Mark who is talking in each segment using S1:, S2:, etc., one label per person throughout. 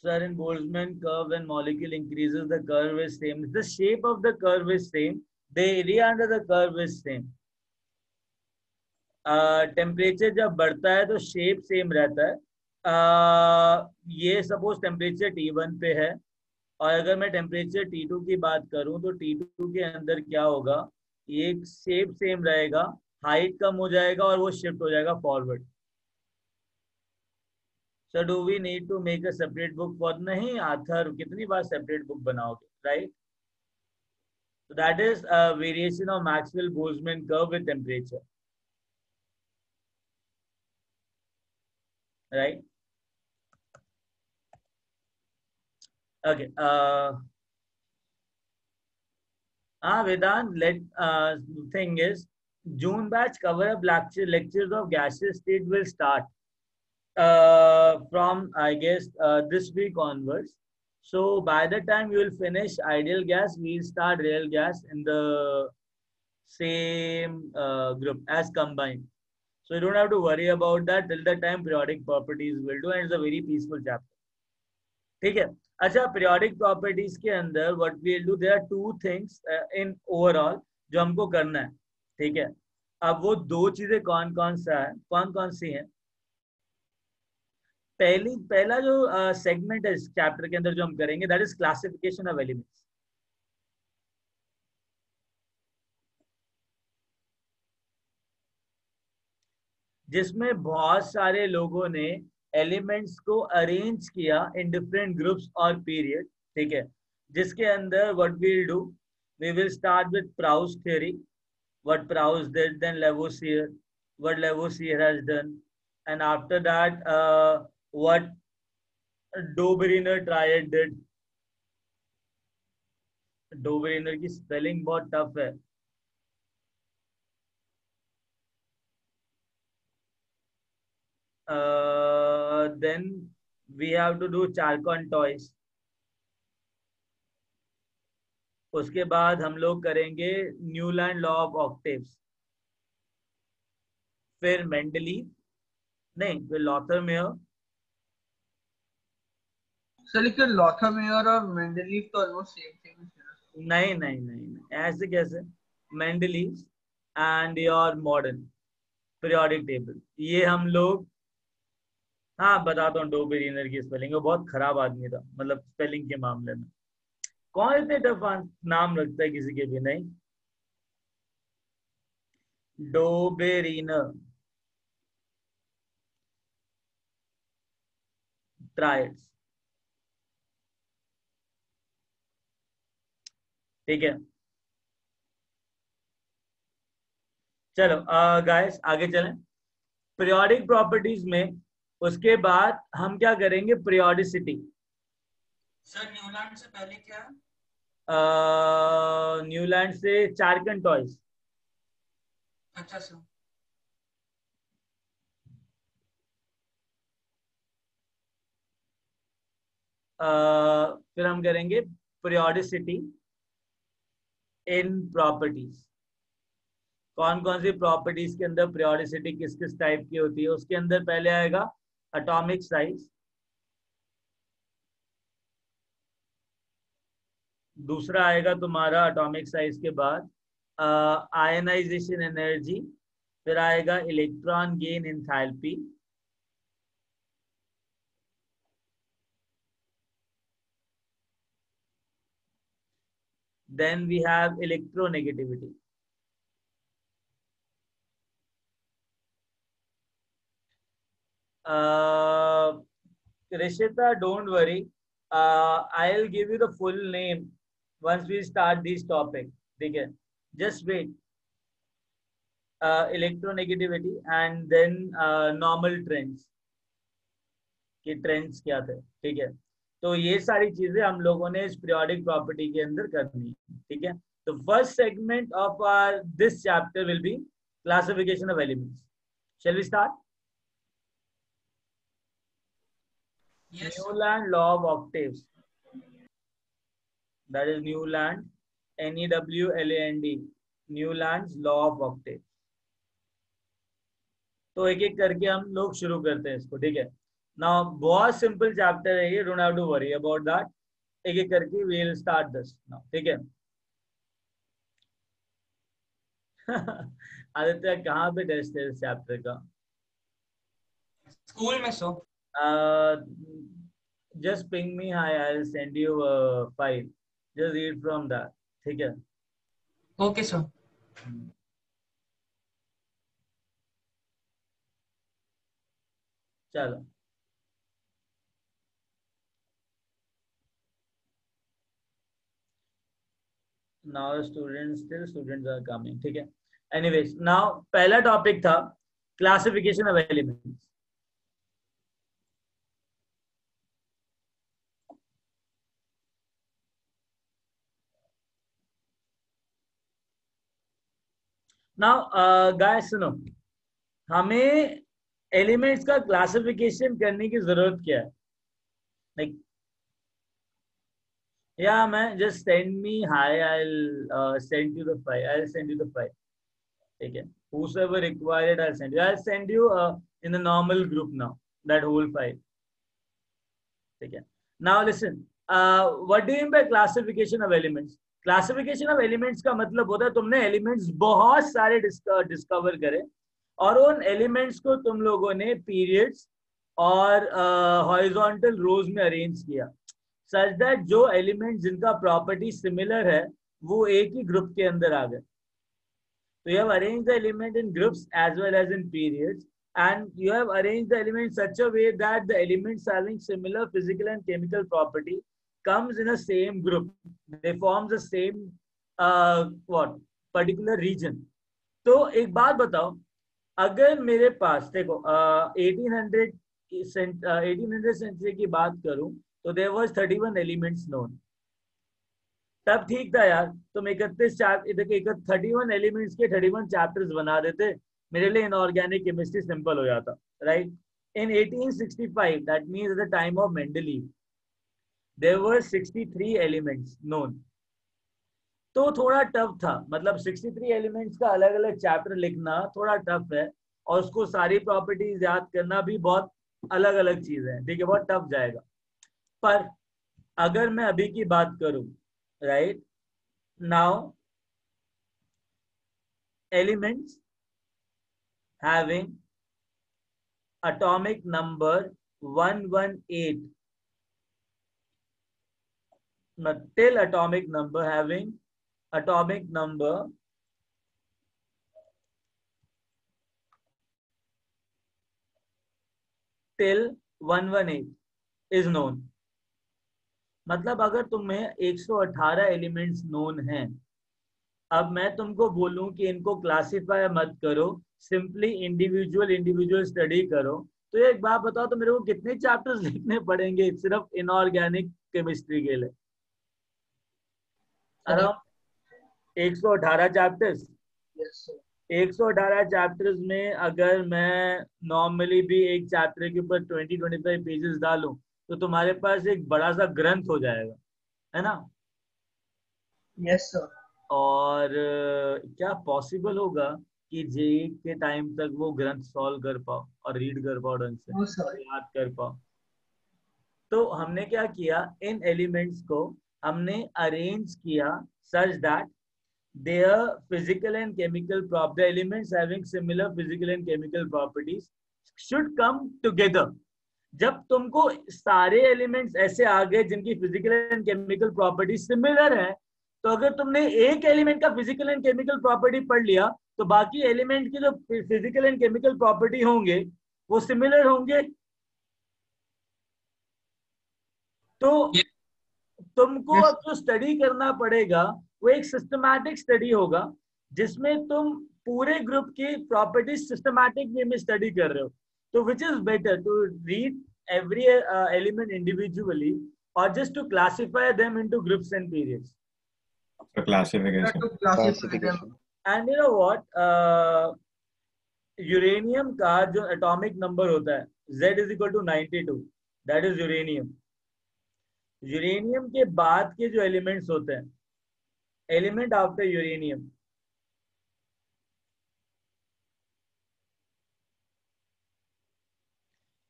S1: Sir, in Boltzmann curve, when molecule increases, the curve is same. The shape of the curve is same. The area under the curve is same. Temperature जब बढ़ता है तो shape same रहता है. ये suppose temperature T1 पे है और अगर मैं टेम्परेचर T2 की बात करूं तो T2 के अंदर क्या होगा, ये शेप सेम रहेगा, हाइट कम हो जाएगा और वो शिफ्ट हो जाएगा forward. So do we need to make a separate book for, नहीं आथर कितनी बार सेपरेट बुक बनाओगे, right. So that is a variation of Maxwell-Boltzmann curve with temperature, right? Okay. Vedant, thing is, June batch cover up lectures of gaseous state will start from, I guess, this week onwards. So by the time you will finish ideal gas, we'll start real gas in the same group as combined. So you don't have to worry about that till the time periodic properties will do, and it's a very peaceful chapter. ठीक है. अच्छा, periodic properties के अंदर what we'll do, there are two things in overall जो हमको करना है. ठीक है. अब वो दो चीजें कौन कौन सी हैं. पहला जो सेगमेंट है इस चैप्टर के अंदर जो हम करेंगे, that is classification of elements. जिसमें बहुत सारे लोगों ने एलिमेंट्स को अरेंज किया इन डिफरेंट ग्रुप्स और पीरियड. ठीक है. जिसके अंदर what we will do, we will start with Prout's theory, what Prout did, then Lavoisier, what Lavoisier has done, and after that what Dobereiner triad did. Dobereiner की spelling बहुत tough है. Then we have to do Charcot-Towys. उसके बाद हम लोग करेंगे Newland law of octaves, फिर Mendeleev, नहीं फिर लॉथरमेयर.
S2: सर लेकिन लॉथरमेयर और मेंडलीव तो ऑलमोस्ट सेम थिंग.
S1: नहीं ऐसे कैसे. Mendeleev and your modern periodic table, ये हम लोग, हाँ बताता हूँ. डोबेरिनर की स्पेलिंग, वो बहुत खराब आदमी था, मतलब स्पेलिंग के मामले में. कौन इतने टफ नाम रखता है किसी के भी. नहीं, डोबेरिनर ट्रायड्स. ठीक है. चलो गाइस आगे चलें. पीरियोडिक प्रॉपर्टीज में उसके बाद हम क्या करेंगे, पीरियोडिसिटी.
S2: सर न्यूलैंड से पहले क्या,
S1: न्यूलैंड से चार्कन-टॉयस.
S2: अच्छा सर.
S1: फिर हम करेंगे पीरियोडिसिटी इन प्रॉपर्टीज. कौन कौन सी प्रॉपर्टीज के अंदर पीरियोडिसिटी किस किस टाइप की होती है. उसके अंदर पहले आएगा एटॉमिक साइज, दूसरा आएगा तुम्हारा एटॉमिक साइज के बाद आयनाइजेशन एनर्जी, फिर आएगा electron gain enthalpy, then we have electronegativity. Rishita, don't worry. I'll give you the full name once we start this topic. Okay, just wait. Electronegativity and then normal trends. कि trends क्या थे. ठीक है. तो ये सारी चीजें हम लोगों ने इस पीरियोडिक प्रॉपर्टी के अंदर करनी है. ठीक है. तो first segment of our this chapter will be classification of elements. Shall we start. Newland law of octaves, that is Newland, NEWLAND, Newland's law of octaves. तो एक एक करके हम लोग शुरू करते हैं इसको. ठीक है. नाउ बहुत सिंपल चैप्टर है ये, don't have to worry about that. एक एक करके we will start this now, ठीक है। आदित्य कहाँ पे टेस्ट है इस चैप्टर का?
S3: स्कूल में सो।
S1: Just ping me, hi, I will send you file, just read from that, ठीक है।
S3: Okay sir.
S1: चलो now students, still students are coming, ठीक है। एनीवेज नाउ पहला टॉपिक था classification of elements. Now guys सुनो, हमें एलिमेंट्स का क्लासिफिकेशन करने की जरूरत क्या है? लाइक या मैं just send me hi, I will send you the file, I will send you the file, ठीक है। whosoever required I'll send you in the normal group now, that whole file, ठीक है। now listen, what do you mean by classification of elements? Classification of elements का मतलब होता है तुमने elements बहुत सारे डिस्कवर करे और उन एलिमेंट्स को तुम लोगों ने पीरियड्स और हॉरिजॉन्टल रोज में अरेंज किया, सच दैट जो एलिमेंट जिनका प्रॉपर्टी सिमिलर है वो एक ही ग्रुप के अंदर आ गए। So you have arranged the element in groups as well as in periods, and you have arranged the element in such a way that the elements having similar physical and chemical property comes in a same group. They form the same what particular region. तो एक बात बताओ, अगर मेरे पास देखो 1800 century की बात करूं तो there was 31 elements known. तब ठीक था यार, तुम 31 एलिमेंट्स के 31 चैप्टर्स बना देते, मेरे लिए इनऑर्गेनिक केमिस्ट्री सिंपल हो जाता, right. In 1865, that means at the time of Mendeleev, there were 63 elements known. तो थोड़ा टफ था, मतलब 63 एलिमेंट्स का अलग अलग चैप्टर लिखना थोड़ा टफ है, और उसको सारी प्रॉपर्टीज याद करना भी बहुत अलग अलग चीज है, ठीक है, बहुत टफ जाएगा। पर अगर मैं अभी की बात करूं, right now elements having atomic number 118, till atomic number having atomic number till 118 is known। मतलब अगर तुम्हें 118 एलिमेंट्स नोन हैं, अब मैं तुमको बोलूं कि इनको क्लासिफाई मत करो, सिंपली इंडिविजुअल स्टडी करो, तो एक बात बताओ, तो मेरे को कितने चैप्टर्स लिखने पड़ेंगे सिर्फ इनऑर्गेनिक केमिस्ट्री के लिए? Around 118 chapters. 118 चैप्टर्स में अगर मैं नॉर्मली भी एक चैप्टर के ऊपर 20-25 पेजेस डालूं तो तुम्हारे पास एक बड़ा सा ग्रंथ हो जाएगा, है ना?
S2: Yes sir.
S1: और क्या पॉसिबल होगा कि जेई के टाइम तक वो ग्रंथ सॉल्व कर पाओ और रीड कर पाओ ढंग से, याद कर पाओ? तो हमने क्या किया, इन एलिमेंट्स को हमने अरेंज किया such that their physical and chemical the elements having similar physical and chemical properties should come together। जब तुमको सारे एलिमेंट्स ऐसे आ गए जिनकी physical and chemical property similar है, तो अगर तुमने एक एलिमेंट का फिजिकल एंड केमिकल प्रॉपर्टी पढ़ लिया तो बाकी एलिमेंट की जो फिजिकल एंड केमिकल प्रॉपर्टी होंगे वो सिमिलर होंगे। तो तुमको अब जो स्टडी करना पड़ेगा वो एक सिस्टमैटिक स्टडी होगा, जिसमें तुम पूरे ग्रुप की प्रॉपर्टीज सिस्टमैटिक वे में स्टडी कर रहे हो। तो which is better to read every element individually or just to classify them into groups and periods?
S4: So classification.
S1: And you know what, uranium का जो एटॉमिक नंबर होता है Z is equal to 92, that is uranium. Uranium के बाद के जो elements होते हैं, element after uranium,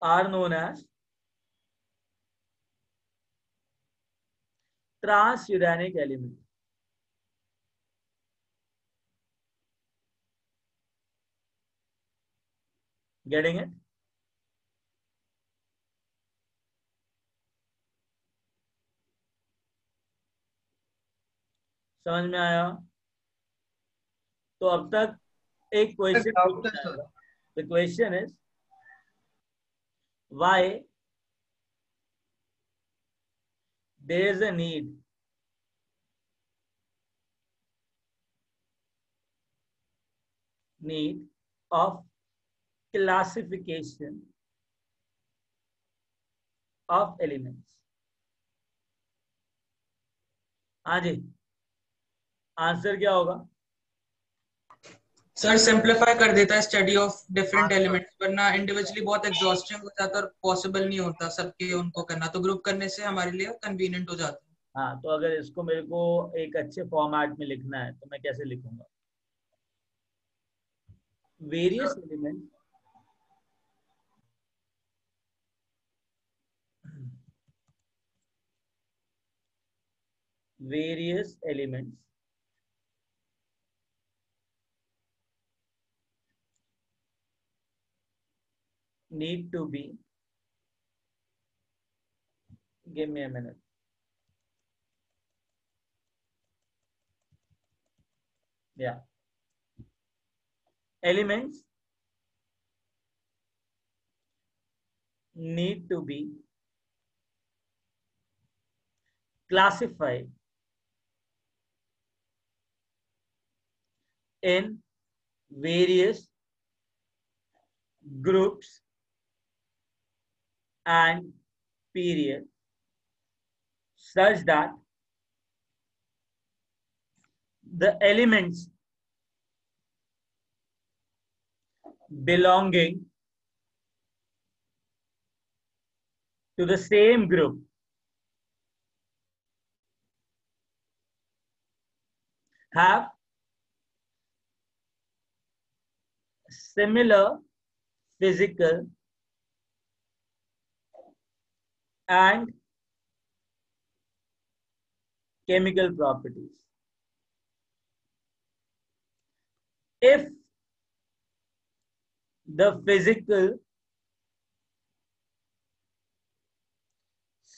S1: are known as transuranic element. Getting it? समझ में आया? तो अब तक एक क्वेश्चन
S2: doubt है sir.
S1: The question is why there is a need of classification of elements. हाँ जी, आंसर क्या होगा?
S3: सर सिंपलीफाई कर देता है स्टडी ऑफ डिफरेंट एलिमेंट्स, वरना इंडिविजुअली बहुत एग्जॉस्टिंग हो जाता है और पॉसिबल नहीं होता सबके उनको करना, तो ग्रुप करने से हमारे लिए कन्वीनियंट हो जाता है।
S1: हाँ, तो अगर इसको मेरे को एक अच्छे फॉर्मेट में लिखना है तो मैं कैसे लिखूंगा? Various element need to be, give me a minute, yeah, elements need to be classified in various groups and periods such that the elements belonging to the same group have similar physical and chemical properties. If the physical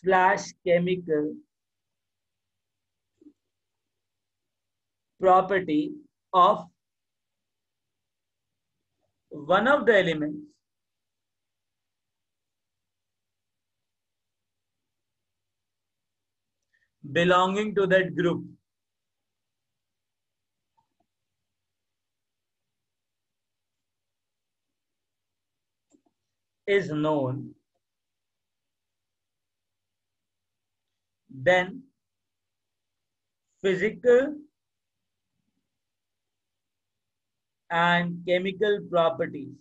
S1: / chemical property of one of the elements belonging to that group is known, then physical and chemical properties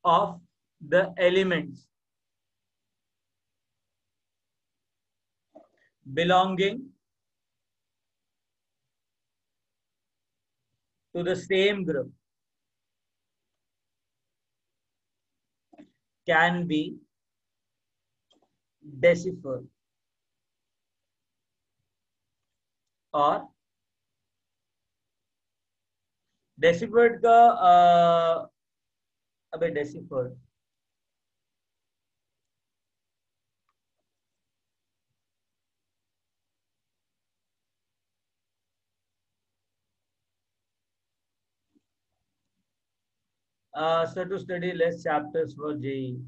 S1: of the elements belonging to the same group can be deciphered और deciphered का अबे deciphered so to study less chapters for JEE.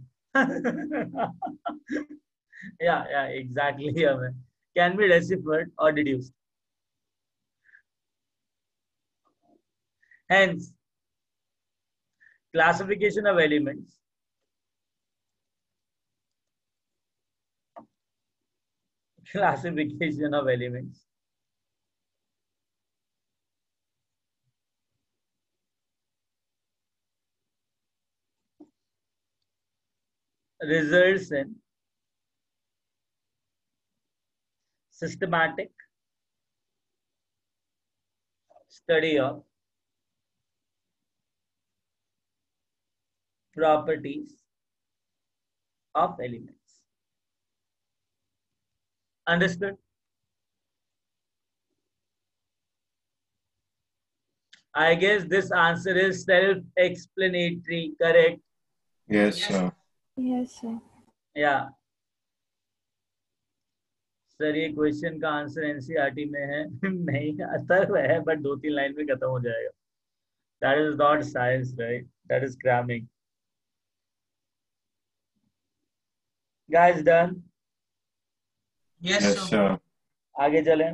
S1: Yeah, exactly. Yeah, man. Can be deciphered or deduced. Hence, classification of elements results in systematic study of properties of elements. Understood? I guess this answer is self-explanatory, correct?
S4: Yes, sir.
S5: Yes, sir.
S1: Yeah. Sir ये question का answer NCERT में है नहीं आता है but 2-3 line में खत्म हो जाएगा. That is not science, right? That is cramming. Guys, done?
S3: Yes,
S4: Yes,
S3: sir.
S4: sir.
S1: आगे चलें.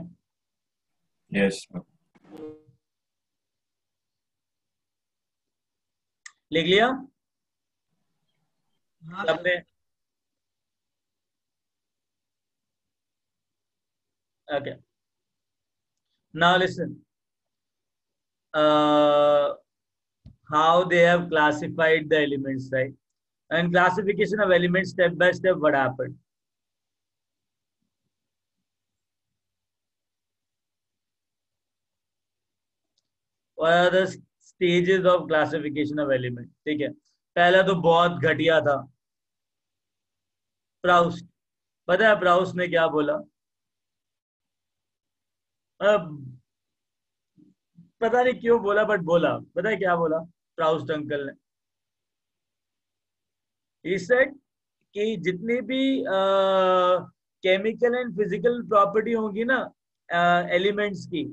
S4: Yes, sir.
S1: लिख लिया
S3: हाँ,
S1: सबने? Okay. Now listen. How they have classified the elements, right? And classification of elements step by step, what happened? What are the stages of classification of element? ठीक है, पहला तो बहुत घटिया था, प्राउस्ट. पता है प्राउस्ट ने क्या बोला? अब पता नहीं क्यों बोला बट बोला. पता है क्या बोला प्राउस्ट अंकल ने? He said कि जितनी भी केमिकल एंड फिजिकल प्रॉपर्टी होंगी ना एलिमेंट्स की,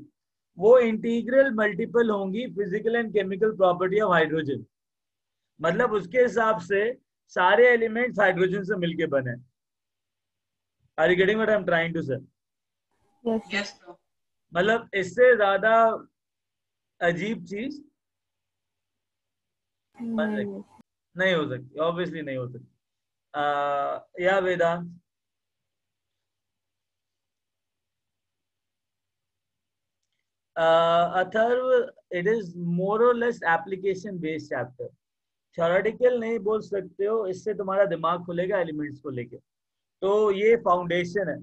S1: वो इंटीग्रल मल्टीपल होंगी physical and chemical property of hydrogen. मतलब उसके हिसाब से सारे एलिमेंट्स हाइड्रोजन से मिलके बने. Are you getting what I am trying to say?
S5: Yes, sir.
S3: yes, sir.
S1: मतलब इससे ज्यादा अजीब चीज
S5: नहीं.
S1: नहीं हो सकती, ऑब्वियसली नहीं हो सकती. या वेदांत? अथर्व, इट इज मोर और less application based chapter. Theoretical नहीं बोल सकते हो, इससे तुम्हारा दिमाग खुलेगा एलिमेंट्स को लेके. तो ये फाउंडेशन है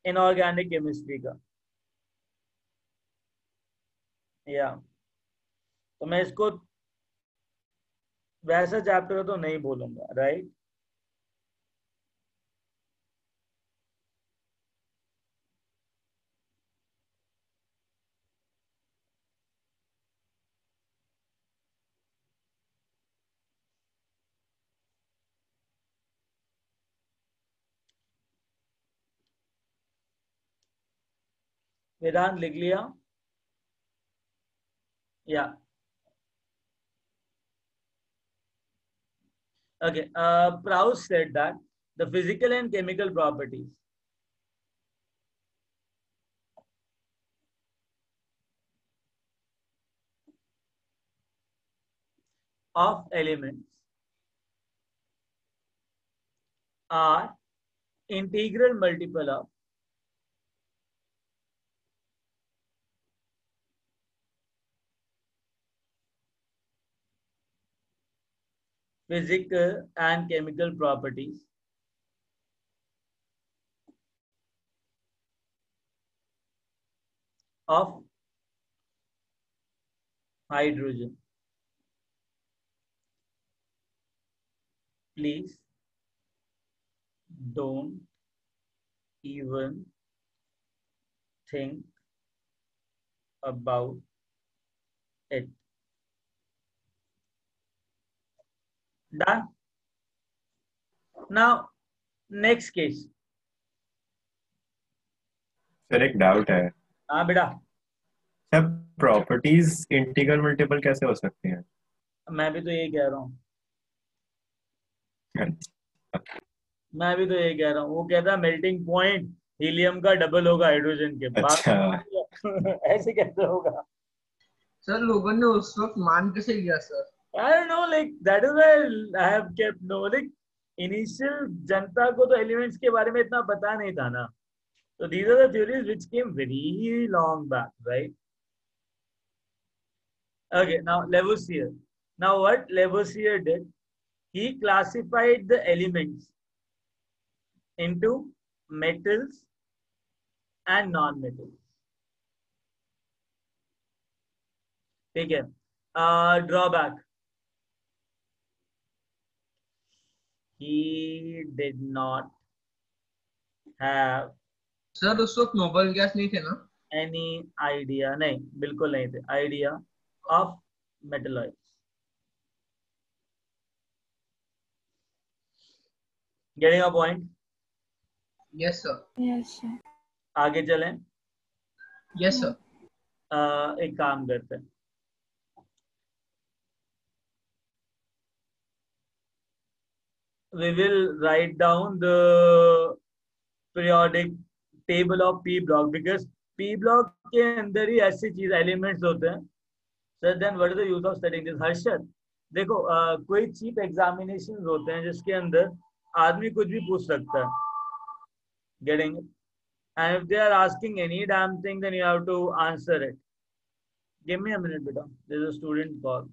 S1: इनऑर्गेनिक केमिस्ट्री का. या तो मैं इसको वैसा चैप्टर तो नहीं बोलूंगा, राइट? वेदांत लिख लिया? या okay. Proust said that the physical and chemical properties of elements are integral multiple of physical and chemical properties of hydrogen. Please don't even think about it. Done? Now, next case.
S4: Sir एक doubt है.
S1: हाँ बेटा.
S4: Sir properties integral multiple कैसे हो सकती हैं?
S1: मैं भी तो यही कह रहा हूँ. मैं भी तो यही कह रहा हूँ. वो कहता है मेल्टिंग पॉइंट हीलियम का डबल होगा हाइड्रोजन के.
S4: अच्छा.
S1: ऐसे कैसे होगा?
S2: सर लोगों ने उस वक्त मान कैसे लिया sir?
S1: I don't know, like that is why I have kept no, like initial जनता को तो एलिमेंट्स के बारे में इतना पता नहीं था ना. So these are the theories which came very long back, right? Okay, now Lavoisier. Now what Lavoisier did, he classified the elements into metals and non-metals. ठीक है. Drawback. he did not have
S2: sir उस वक्त noble gas नहीं थे ना?
S1: any idea, नहीं बिल्कुल नहीं थे, idea of metalloids. Getting a point?
S2: Yes sir.
S5: Yes, sir.
S1: आगे चलें.
S2: Yes sir.
S1: एक काम करते हैं. We will write down the periodic table of P block because P block के अंदर ही ऐसी चीज एलिमेंट्स होते हैं. Sir then what is the use of studying this? Harshad देखो कोई चीप एग्जामिनेशन होते हैं जिसके अंदर आदमी कुछ भी पूछ सकता है. Getting it? And if they are asking any damn thing then you have to answer it. Give me a minute बेटा, there is a student call.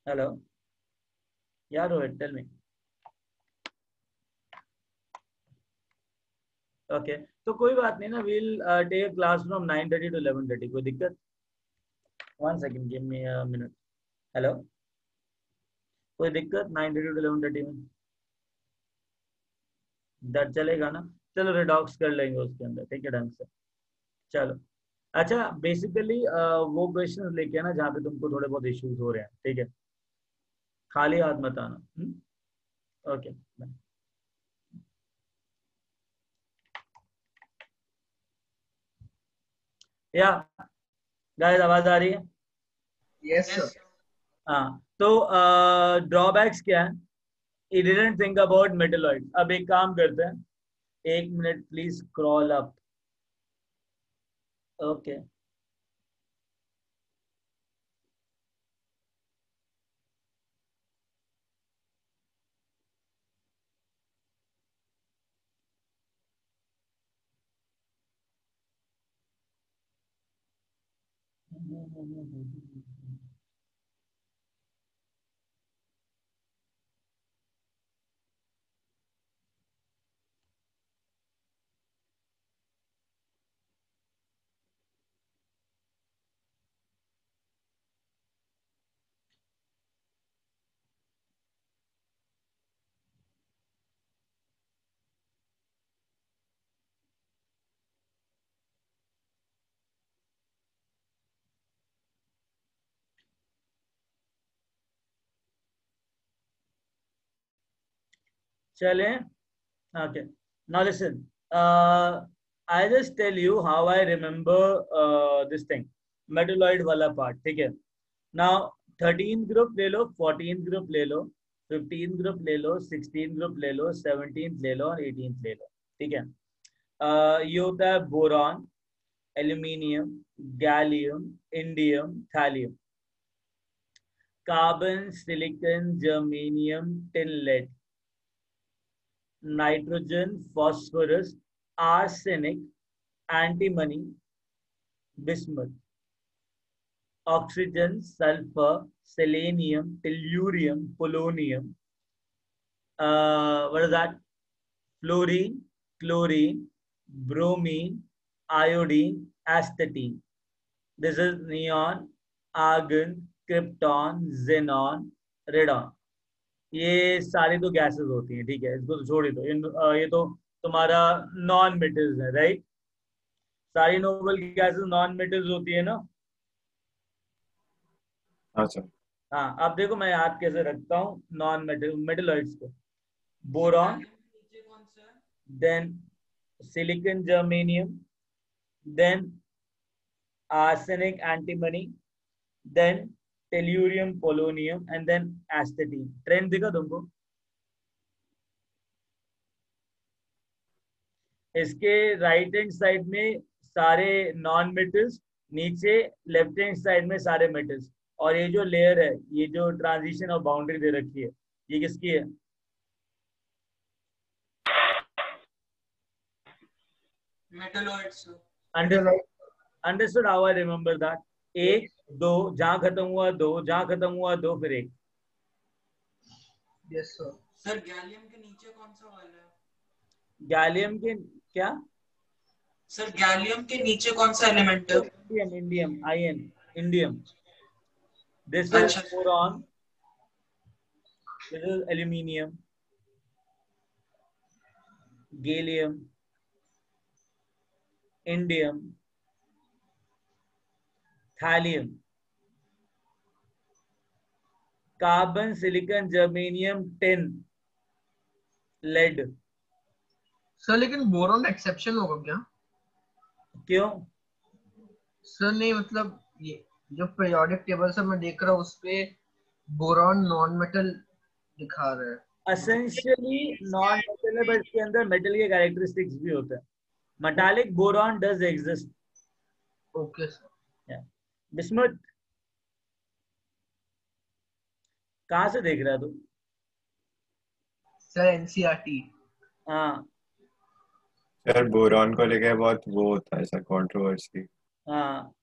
S1: Hello यार रोहित, टेल मी. ओके तो कोई बात नहीं ना, we'll take class from 9:30 to 11:30. कोई दिक्कत? 1 second, give me a minute. Hello, कोई दिक्कत 9:30 to 11:30 में? दर चलेगा ना? चलो रिडॉक्स कर लेंगे उसके अंदर, ठीक है ढंग से. चलो अच्छा, बेसिकली वो क्वेश्चंस लेके आना जहाँ पे तुमको थोड़े बहुत इश्यूज हो रहे हैं, ठीक है? खाली हाथ मत आना. ओके या गाइस, आवाज आ रही है?
S2: Yes sir.
S1: हाँ तो ड्रॉबैक्स क्या है? He didn't think about metalloids. अब एक काम करते हैं, 1 minute please scroll up. Okay चलें. Okay now listen, I just tell you how I remember this thing, metalloid वाला पार्ट, ठीक है? नाउ 13 ग्रुप ले लो, 14 ग्रुप ले लो, 15 ग्रुप ले लो, 16 ग्रुप ले लो, 17 ले लो और 18 ले लो, ठीक है? ये होता है boron, aluminium, gallium, indium, thallium, carbon, silicon, germanium, tin, lead, nitrogen, phosphorus, arsenic, antimony, bismuth, oxygen, sulphur, selenium, tellurium, polonium, what is that? Fluorine, chlorine, bromine, iodine, astatine. This is neon, argon, krypton, xenon, radon. ये सारी तो gases होती हैं, ठीक है? इसको तो छोड़ ही दो. ये तो तुम्हारा नॉन मेटल्स है, राइट? सारी नोबल गैसेस नॉन मेटल्स होती है ना?
S4: हाँ सर.
S1: हाँ, अब देखो मैं याद कैसे रखता हूँ नॉन मेटलॉइड्स को. Boron, then silicon, germanium, then arsenic, antimony, then tellurium, polonium, and then astatine. Trend दिखा तुमको? इसके राइट हैंड साइड में सारे नॉन मेटल्स, नीचे लेफ्ट हैंड साइड में सारे मेटल्स, और ये जो लेयर है, ये जो ट्रांजिशन और बाउंड्री दे रखी है, ये किसकी है?
S3: Metalloids.
S1: Understood how I remember that? 1 2 जहां खत्म हुआ 2, जहां खत्म हुआ 2, फिर 1.
S2: Yes sir.
S3: सर गैलियम के नीचे कौन सा वाला है?
S1: गैलियम के क्या?
S3: सर गैलियम के नीचे कौन सा एलिमेंट है?
S1: Indium, indium, ion. indium. This is
S3: अच्छा
S1: boron. This is aluminium, gallium, indium, thallium, carbon, silicon, germanium, tin, lead.
S2: Sir लेकिन बोरॉन एक्सेप्शन होगा क्या?
S1: क्यों?
S2: सर नहीं मतलब ये जो पीरियोडिक टेबल से मैं देख रहा हूँ उसपे बोरॉन नॉन मेटल दिखा रहा है.
S1: Essentially नॉन मेटल है, बट इसके अंदर मेटल के कैरेक्टरिस्टिक्स भी होते हैं. Metallic boron does exist.
S2: Okay sir.
S1: Bismuth, कहाँ से देख रहा है तू?
S2: Sir NCERT.
S1: हाँ
S4: सर बोरॉन को लेके बहुत वो होता है सर, कंट्रोवर्सी.
S1: हाँ.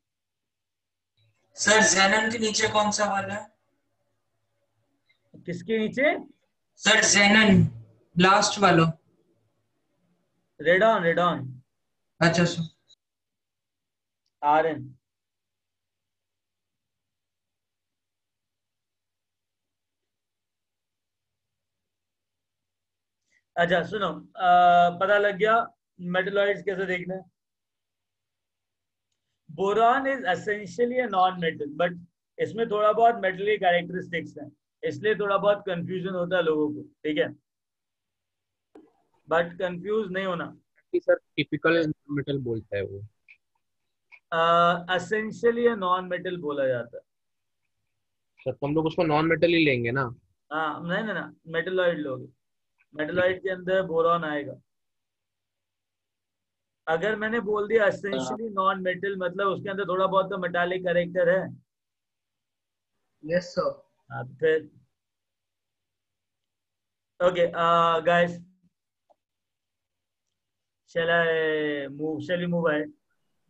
S3: सर जेनन के नीचे कौन सा वाला है?
S1: किसके नीचे?
S3: सर जेनन लास्ट वाला.
S1: रेडॉन. रेडॉन.
S3: अच्छा सर.
S1: आरएन. अच्छा सुनो, पता लग गया मेटलॉइड्स कैसे देखना है. Boron is essentially a non metal, but इसमें थोड़ा बहुत मेटल के कैरेक्टरिस्टिक्स हैं, इसलिए थोड़ा बहुत कंफ्यूजन होता है लोगों को. ठीक है, बट कंफ्यूज नहीं होना.
S6: कि सर टिपिकल मेटल बोलता है वो.
S1: एसेंशियली अ नॉन मेटल बोला जाता है.
S6: सर तो हम लोग उसको नॉन मेटल ही लेंगे ना.
S1: हाँ नहीं ना, मेटलॉइड लोग. मेटलॉइड के अंदर बोरॉन आएगा. अगर मैंने बोल दिया एसेंशियली नॉन मेटल, मतलब उसके अंदर थोड़ा बहुत तो मेटालिक कैरेक्टर है.
S2: Yes sir.
S1: हाँ तो फिर okay guys, shall we move ahead?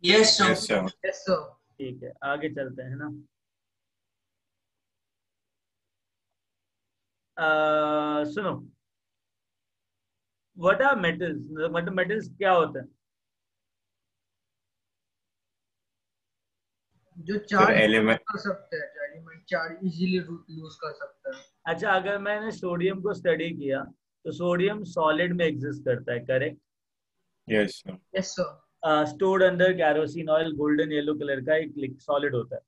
S3: Yes sir.
S4: Yes sir.
S2: Yes sir.
S1: ठीक है, आगे चलते हैं ना. सुनो, व्हाट आर मेटल्स? मतलब मेटल्स क्या होते हैं?
S2: जो
S4: सर
S2: चार्ज
S4: एलिमेंट.
S2: कर सकते हैं, जो एलिमेंट चार्ज इजीली लूज कर सकते हैं.
S1: अच्छा, अगर मैंने सोडियम को स्टडी किया तो सोडियम सॉलिड में एग्जिस्ट करता है, correct?
S4: Yes sir.
S2: Yes sir.
S1: Stored under kerosene oil, golden yellow colour का एक सॉलिड होता है.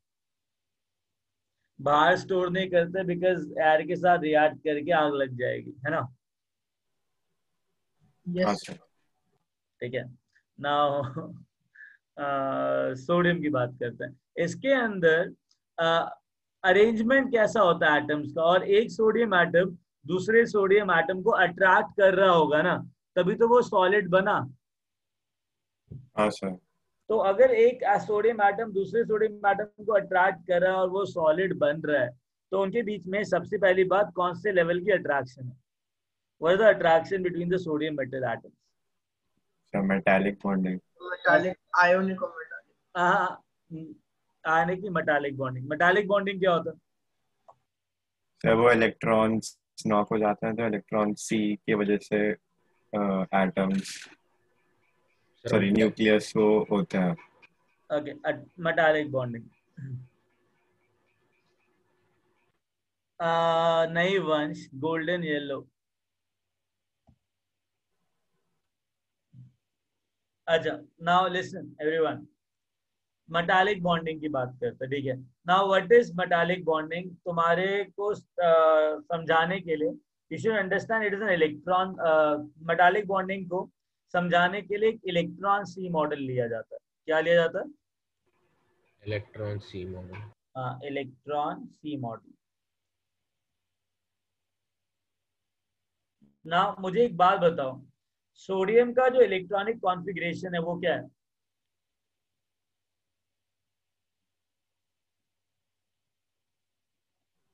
S1: बाहर स्टोर नहीं करते बिकॉज एयर के साथ रिएक्ट करके आग लग जाएगी, है ना.
S4: हाँ
S2: यस.
S4: सर.
S1: ठीक है, नाउ सोडियम की बात करते हैं. इसके अंदर अरेंजमेंट कैसा होता है एटम्स का, और एक सोडियम एटम दूसरे सोडियम एटम को अट्रैक्ट कर रहा होगा ना, तभी तो वो सॉलिड बना.
S4: हाँ सर.
S1: तो अगर एक सोडियम एटम दूसरे सोडियम एटम को अट्रैक्ट कर रहा है और वो सॉलिड बन रहा है, तो उनके बीच में सबसे पहली बात कौन से लेवल की अट्रैक्शन है? What is the attraction between the sodium metal atoms?
S4: Sir metallic bonding.
S2: Metallic ionic और मेटालिक.
S1: आने की मेटालिक बॉन्डिंग. मेटालिक बॉन्डिंग क्या होता है?
S4: सर वो इलेक्ट्रॉन्स नॉक हो जाते हैं तो इलेक्ट्रॉन सी की वजह से एटम्स, सॉरी न्यूक्लियस वो होते हैं.
S1: Okay, metallic bonding. नहीं वंश, गोल्डन येलो. अच्छा, now listen everyone, metallic bonding की बात करते हैं. ठीक है, now what is metallic bonding? तुम्हारे को समझाने के लिए you should understand it is an electron. Metallic bonding को समझाने के लिए एक इलेक्ट्रॉन सी मॉडल लिया जाता है. क्या लिया जाता है?
S6: Electron sea model.
S1: हाँ, इलेक्ट्रॉन सी मॉडल. ना मुझे एक बात बताओ, सोडियम का जो इलेक्ट्रॉनिक कॉन्फ़िगरेशन है वो क्या है?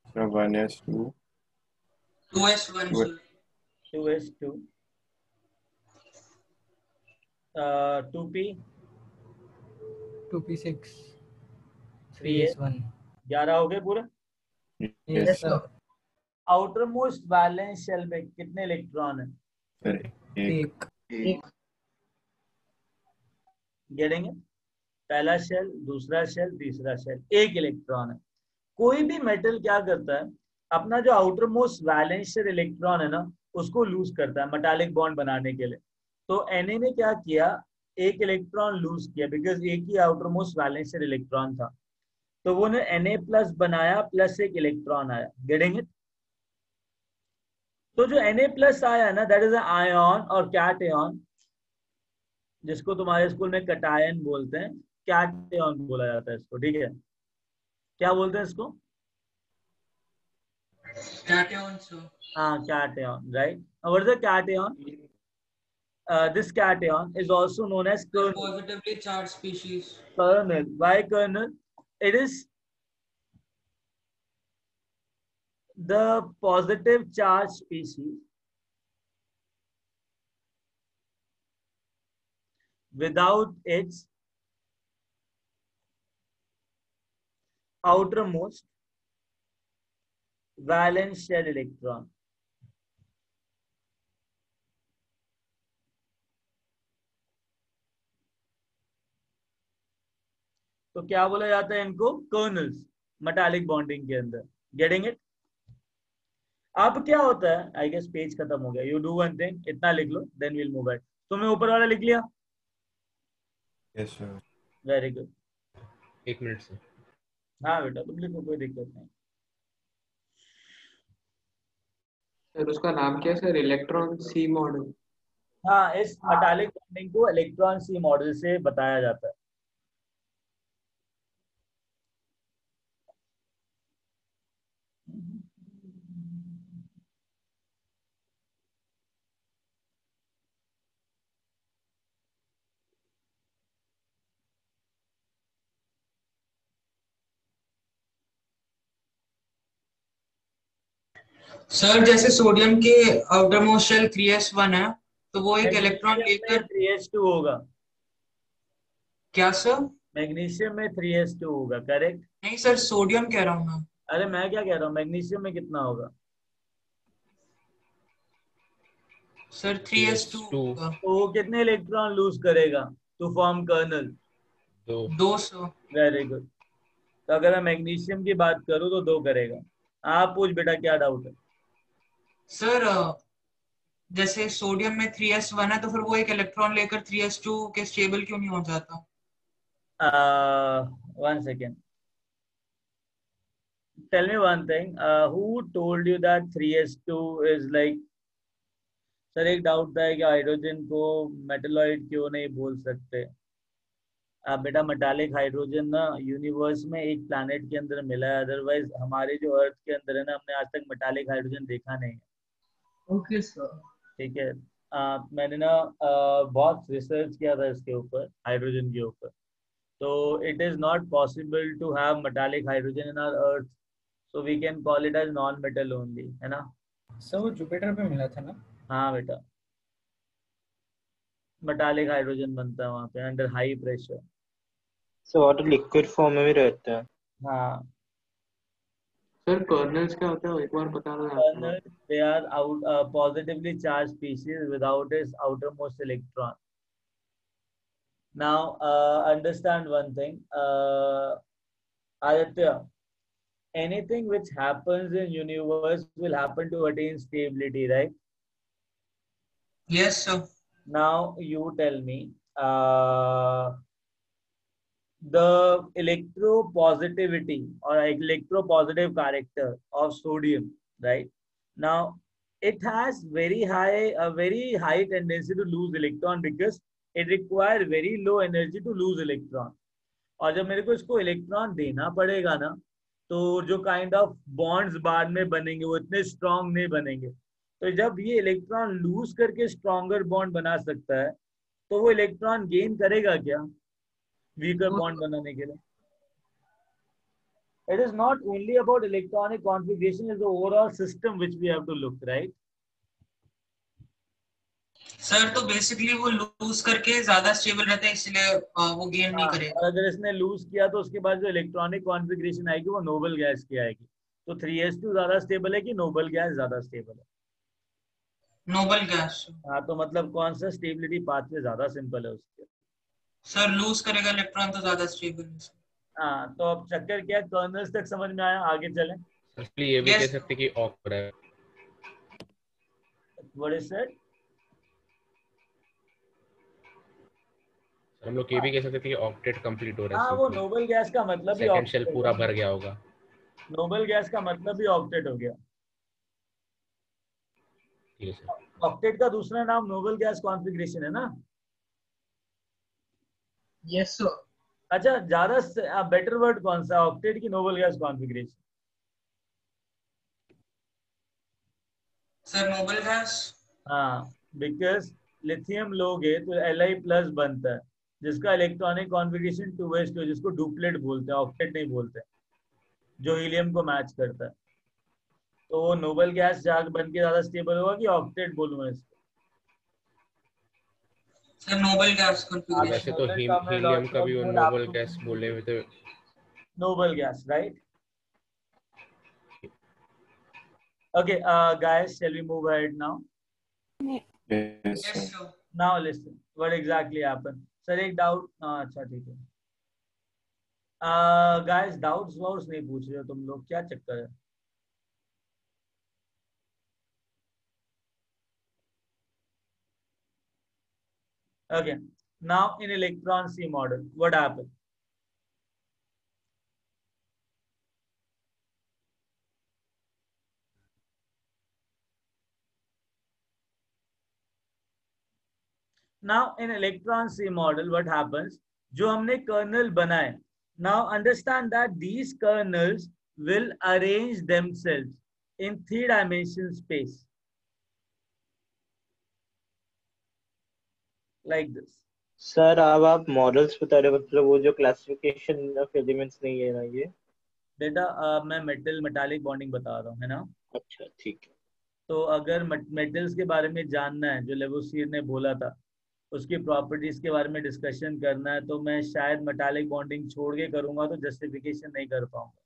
S4: Sir 1s2.
S3: 2s1 sir.
S1: 2s2, 2p,
S7: 2p6
S1: 3s,
S7: 3s1.
S1: 11 हो गए पूरे.
S4: Yes sir.
S1: Outer most valence shell में कितने इलेक्ट्रॉन है?
S4: सर एक.
S7: एक.
S2: एक.
S1: Getting it? पहला शेल, दूसरा शेल, तीसरा शेल, एक इलेक्ट्रॉन है। कोई भी मेटल क्या करता है, अपना जो outer most valence shell electron है ना, उसको लूज करता है मेटालिक बॉन्ड बनाने के लिए। तो Na ने क्या किया, एक इलेक्ट्रॉन लूज किया, बिकॉज एक ही outer most valence shell electron था, तो वो ने Na+ बनाया, प्लस एक इलेक्ट्रॉन आया। Getting it? तो जो Na+ आया ना, दैट इज आयन और कैटआयन, जिसको तुम्हारे स्कूल में कटायन बोलते हैं, कैटआयन बोला जाता है इसको, ठीक है? क्या बोलते हैं इसको?
S3: Cation sir.
S1: हाँ, cation, right? What is a cation? This cation is also known as kernel.
S3: Positively charged species.
S1: Kernel. Why kernel? It is the positive charge species without its outermost valence shell electron. तो क्या बोला जाता है इनको? Colonel's, metallic bonding के अंदर। Getting it? अब क्या होता है, आई गेस पेज खत्म हो गया। यू डू वन थिंग, इतना लिख लो, देन विल मूव इट। तुमने ऊपर वाला लिख लिया?
S4: Yes sir.
S1: Very good.
S6: 1 minute से।
S1: हाँ बेटा, तुम लिखो, कोई दिक्कत नहीं।
S7: सर उसका नाम क्या है सर? Electron sea model.
S1: हाँ, इस मेटालिक बॉन्डिंग को इलेक्ट्रॉन सी मॉडल से बताया जाता है।
S3: सर जैसे सोडियम के आउटर मोस्ट शेल 3s1 है, तो वो एक इलेक्ट्रॉन लेकर
S1: 3s2 होगा।
S3: क्या सर?
S1: मैग्नीशियम में 3s2 होगा, करेक्ट?
S3: नहीं सर, सोडियम कह रहा हूँ मैं।
S1: अरे मैं क्या कह रहा हूँ, मैग्नीशियम में कितना होगा?
S3: सर 3s2 होगा।
S1: तो वो कितने इलेक्ट्रॉन लूज करेगा to form kernel?
S3: 200।
S1: Very good. तो अगर मैं मैग्नीशियम की बात करूँ तो 2 करेगा। आप पूछ बेटा, क्या डाउट है?
S3: सर जैसे सोडियम में 3s1 है, तो फिर वो एक इलेक्ट्रॉन लेकर 3s2 के स्टेबल क्यों नहीं हो जाता?
S1: 1 second. Tell me one thing. Who told you that 3s2 is like? Sir एक डाउट था कि हाइड्रोजन को मेटलॉइड क्यों नहीं बोल सकते? बेटा, मेटालिक हाइड्रोजन ना यूनिवर्स में एक प्लैनेट के अंदर मिला है, अदरवाइज हमारे जो अर्थ के अंदर है ना, हमने आज तक मेटालिक हाइड्रोजन देखा नहीं है।
S2: Okay sir.
S1: ठीक है। मैंने ना बहुत रिसर्च किया था इसके ऊपर, हाइड्रोजन के ऊपर। तो it is not possible to have metallic hydrogen in our earth, so we can call it as non metal only, है ना?
S8: सर वो जुपिटर पे मिला था ना?
S1: हाँ बेटा, मेटालिक हाइड्रोजन बनता है वहाँ पे under high pressure.
S9: Sir water liquid form में भी रहता है।
S1: हाँ
S7: सर कर्नल्स क्या होता है, एक बार बता दो।
S1: Kernel, they are out positively charged species without its outermost electron. Now understand one thing, Aditya, anything which happens in universe will happen to attain stability, right?
S3: Yes sir.
S1: Now you tell me, the electropositivity or electropositive character of sodium, right? Now it has a very high tendency to lose electron because it requires very low energy to lose electron. और जब मेरे को इसको electron देना पड़ेगा ना, तो जो काइंड ऑफ बॉन्ड्स बाद में बनेंगे वो इतने स्ट्रॉन्ग नहीं बनेंगे। तो जब ये इलेक्ट्रॉन लूज करके स्ट्रॉन्गर बॉन्ड बना सकता है, तो वो इलेक्ट्रॉन गेन करेगा क्या वीकर बॉन्ड बनाने के लिए? It is not only about electronic configuration, it's the overall system which we have to look, right?
S3: Sir तो बेसिकली वो लूज करके ज्यादा स्टेबल रहता है, इसलिए वो गेन नहीं करेगा।
S1: और अगर इसने लूज किया तो उसके बाद जो इलेक्ट्रॉनिक कॉन्फ़िगरेशन आएगी वो नोबल गैस की आएगी। तो 3s2 ज्यादा स्टेबल है कि नोबल गैस ज्यादा स्टेबल है?
S3: Noble gas.
S1: हाँ, तो मतलब कौन सा स्टेबिलिटी पाथवे ज्यादा सिंपल है उसके?
S3: सर लूज करेगा इलेक्ट्रॉन तो ज्यादा स्टेबल है।
S1: हाँ, तो अब चक्कर क्या है, कर्नल्स तक समझ में आया, आगे चलें।
S6: इसलिए ये भी
S3: Yes.
S6: कह सकते कि ऑक्ट है।
S1: What is it?
S6: हम लोग ये भी कह सकते थे कि ऑक्टेट कंप्लीट हो रहा है
S1: हाँ, वो
S6: सिंपली,
S1: नोबल गैस का मतलब ही
S6: सेकंड शेल
S1: ऑक्टेट
S6: पूरा
S1: है।
S6: भर गया होगा।
S1: नोबल गैस का मतलब ही ऑक्टेट हो गया।
S6: ठीक है सर।
S1: ऑक्टेट का दूसरा नाम नोबल गैस कॉन्फ़िगरेशन है ना?
S2: Yes sir.
S1: अच्छा, ज्यादा बेटर वर्ड कौन सा, ऑक्टेट की noble gas configuration?
S3: Sir noble gas.
S1: हाँ, बिकॉज लिथियम लोगे तो Li+ बनता है, जिसका इलेक्ट्रॉनिक कॉन्फ़िगरेशन 2s2, जिसको डुप्लेट बोलते हैं, ऑक्टेट नहीं बोलते, जो हीलियम को मैच करता है। तो वो नोबल गैस जाग बन के ज्यादा स्टेबल होगा कि ऑक्टेट बोलूं मैं इसको?
S3: सर नोबल गैस
S1: आप
S3: कॉन्फ़िगरेशन।
S6: वैसे तो
S1: नोबल
S6: हीलियम का भी वो
S1: टर्मिनोलॉजी
S6: नोबल
S1: आपको
S6: गैस बोले हुए थे।
S1: Noble gas, right? Okay, guys, shall we move ahead now?
S4: Yes,
S3: yes
S4: sir.
S3: Sir.
S1: Now listen, what exactly happened? Sir, एक डाउट, अच्छा ठीक है। गाइस, डाउट्स वाउट्स नहीं पूछ रहे हो तुम लोग, क्या चक्कर है? Okay, now in electron C model, what happened? Now in electron C model, what happens? जो हमने kernel बनाए, now understand that these kernels will arrange themselves in 3-dimensional space like this.
S9: Sir अब आप मॉडल्स बता रहे हो, मतलब वो जो क्लासिफिकेशन ऑफ एलिमेंट्स नहीं है ना ये?
S1: बेटा मैं मेटालिक बॉन्डिंग बता रहा हूँ, है ना?
S9: अच्छा ठीक है।
S1: तो अगर मेटल्स के बारे में जानना है, जो लेवोसियर ने बोला था, उसकी प्रॉपर्टीज के बारे में डिस्कशन करना है, तो मैं शायद मेटालिक बॉन्डिंग छोड़ के करूंगा, तो जस्टिफिकेशन नहीं कर पाऊंगा।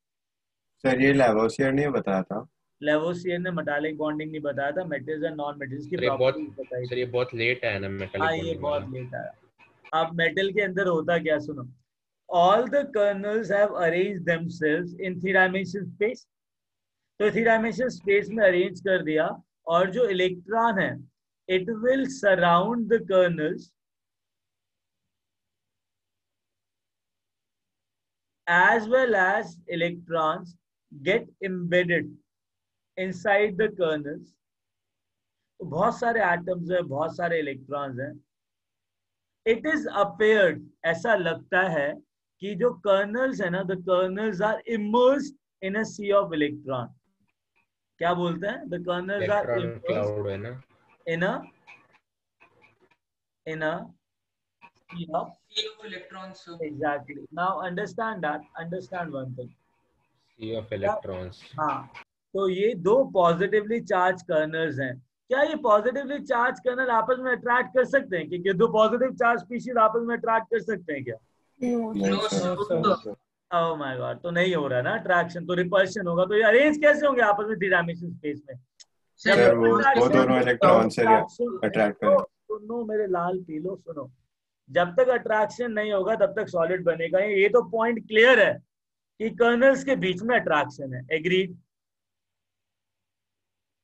S4: सर ये लेवोसियर ने बताया था।
S1: लेवोसियर ने मेटालिक बॉन्डिंग नहीं बताया था, मेटल्स एंड नॉन मेटल्स की प्रॉपर्टीज बताई
S6: सर
S1: थी।
S6: ये बहुत लेट आया ना
S1: हाँ,
S6: मेटालिक
S1: ये
S6: बॉन्डिंग
S1: बहुत
S6: वाला।
S1: लेट आया। अब मेटल के अंदर होता क्या, सुनो। All the colonel's have arranged themselves in 3-dimensional space. तो 3-dimensional स्पेस में अरेंज कर दिया, और जो इलेक्ट्रॉन है, it will surround the kernels as well as electrons get embedded inside the kernels. तो बहुत सारे एटम्स है, बहुत सारे इलेक्ट्रॉन्स हैं। इट इज अपेयर्ड, ऐसा लगता है कि जो कर्नल्स है ना, the kernels are immersed in a sea of electron. क्या बोलते हैं? The kernels are
S6: electron
S1: immersed
S6: cloud है ना।
S1: In a sea of
S3: sea of electrons sir।
S1: exactly. Now understand that, understand one thing.
S6: Sea of electrons.
S1: हाँ, तो ये दो positively charge kernels हैं। क्या ये पॉजिटिवली चार्ज कर्नल आपस में अट्रैक्ट कर सकते हैं? कि दो पॉजिटिव चार्ज स्पीशीज आपस में अट्रैक्ट कर सकते हैं क्या?
S5: No,
S4: नहीं
S3: no
S4: sir.
S3: Sir.
S8: No, sir.
S1: Oh my god, तो नहीं हो रहा ना अट्रैक्शन, तो रिपल्शन होगा। तो ये अरेंज कैसे होंगे आपस में 3-dimensional स्पेस में? जब
S4: सर
S1: तक
S4: वो दोनों इलेक्ट्रॉन से
S1: अट्रैक्शन,
S4: अट्रैक्ट करें।
S1: सुनो मेरे लाल पीलो, सुनो। जब तक अट्रैक्शन नहीं होगा तब तक सॉलिड बनेगा। ये तो पॉइंट क्लियर है कि कर्नल्स के बीच में अट्रैक्शन है। एग्रीड?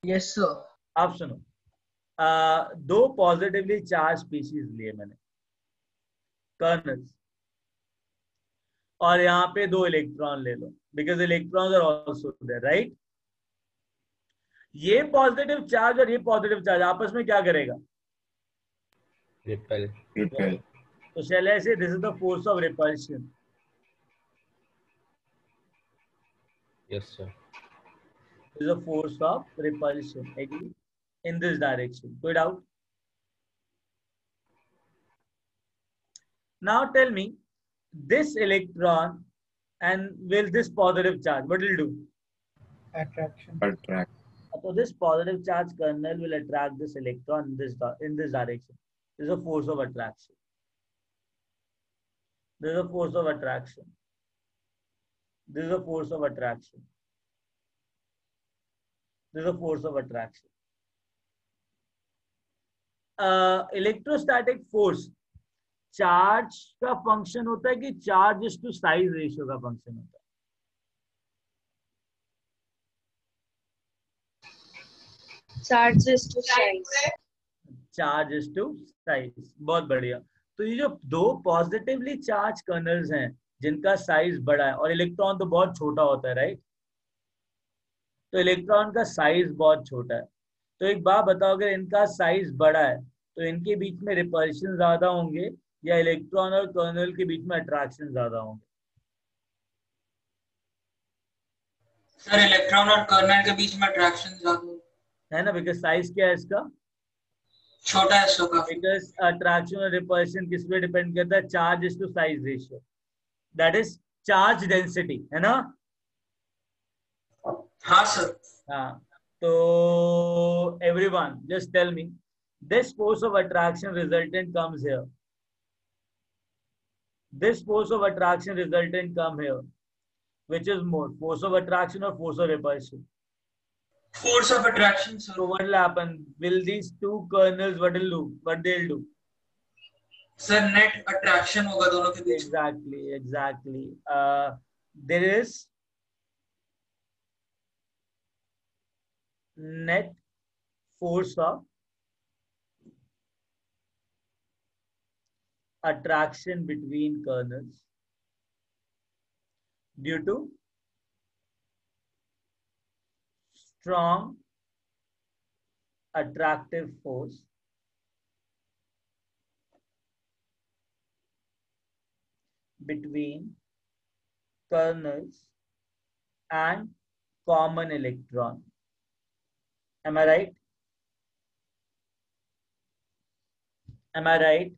S2: Yes sir.
S1: आप सुनो, दो पॉजिटिवली चार्ज स्पीशीज लिए मैंने, कर्नल्स, और यहाँ पे दो इलेक्ट्रॉन ले लो, because electrons are also there, right? ये पॉजिटिव चार्ज और ये पॉजिटिव चार्ज आपस में क्या करेगा?
S6: रिपेल।
S4: रिपेल।
S1: तो shall I say this is the force of repulsion?
S6: Yes sir.
S1: This is a force of repulsion, agree? In this direction. Good out. Now tell me, this electron and will this positive charge, what will do?
S8: Attraction.
S4: Attract.
S1: So this positive charge kernel will attract this electron in this direction. This is a force of attraction. This is a force of attraction. This is a force of attraction. This is a force of attraction. Electrostatic force charge का function होता है कि charge to size ratio का function होता है?
S10: Charges to size.
S1: Charge to size, बहुत बढ़िया। तो ये जो दो पॉजिटिवली चार्ज कर्नल्स हैं जिनका साइज बड़ा है, और इलेक्ट्रॉन तो बहुत छोटा होता है, राइट? तो इलेक्ट्रॉन का साइज बहुत छोटा है। तो एक बात बताओ, अगर इनका साइज बड़ा है तो इनके बीच में रिपल्शन ज्यादा होंगे या इलेक्ट्रॉन और कर्नल के बीच में अट्रैक्शन ज्यादा होंगे?
S3: सर इलेक्ट्रॉन और कर्नल के बीच में अट्रैक्शन ज्यादा
S1: है ना, बिकॉज साइज क्या है इसका?
S3: छोटा है इसका काफी।
S1: बिकॉज अट्रैक्शन और रिपल्शन किस पे डिपेंड करता है? Charge to size ratio, that is charge density, है ना?
S3: हाँ सर।
S1: हाँ, तो everyone just tell me, this force of attraction resultant comes here, this force of attraction resultant come here, which is more, force of attraction or force of repulsion?
S3: Force of attraction sir.
S1: So what will happen? Will these two kernels, what they'll do?
S3: Sir net attraction होगा दोनों के बीच।
S1: Exactly. There is net force of attraction between kernels due to strong attractive force between kernels and common electron. Am I right? Am I right?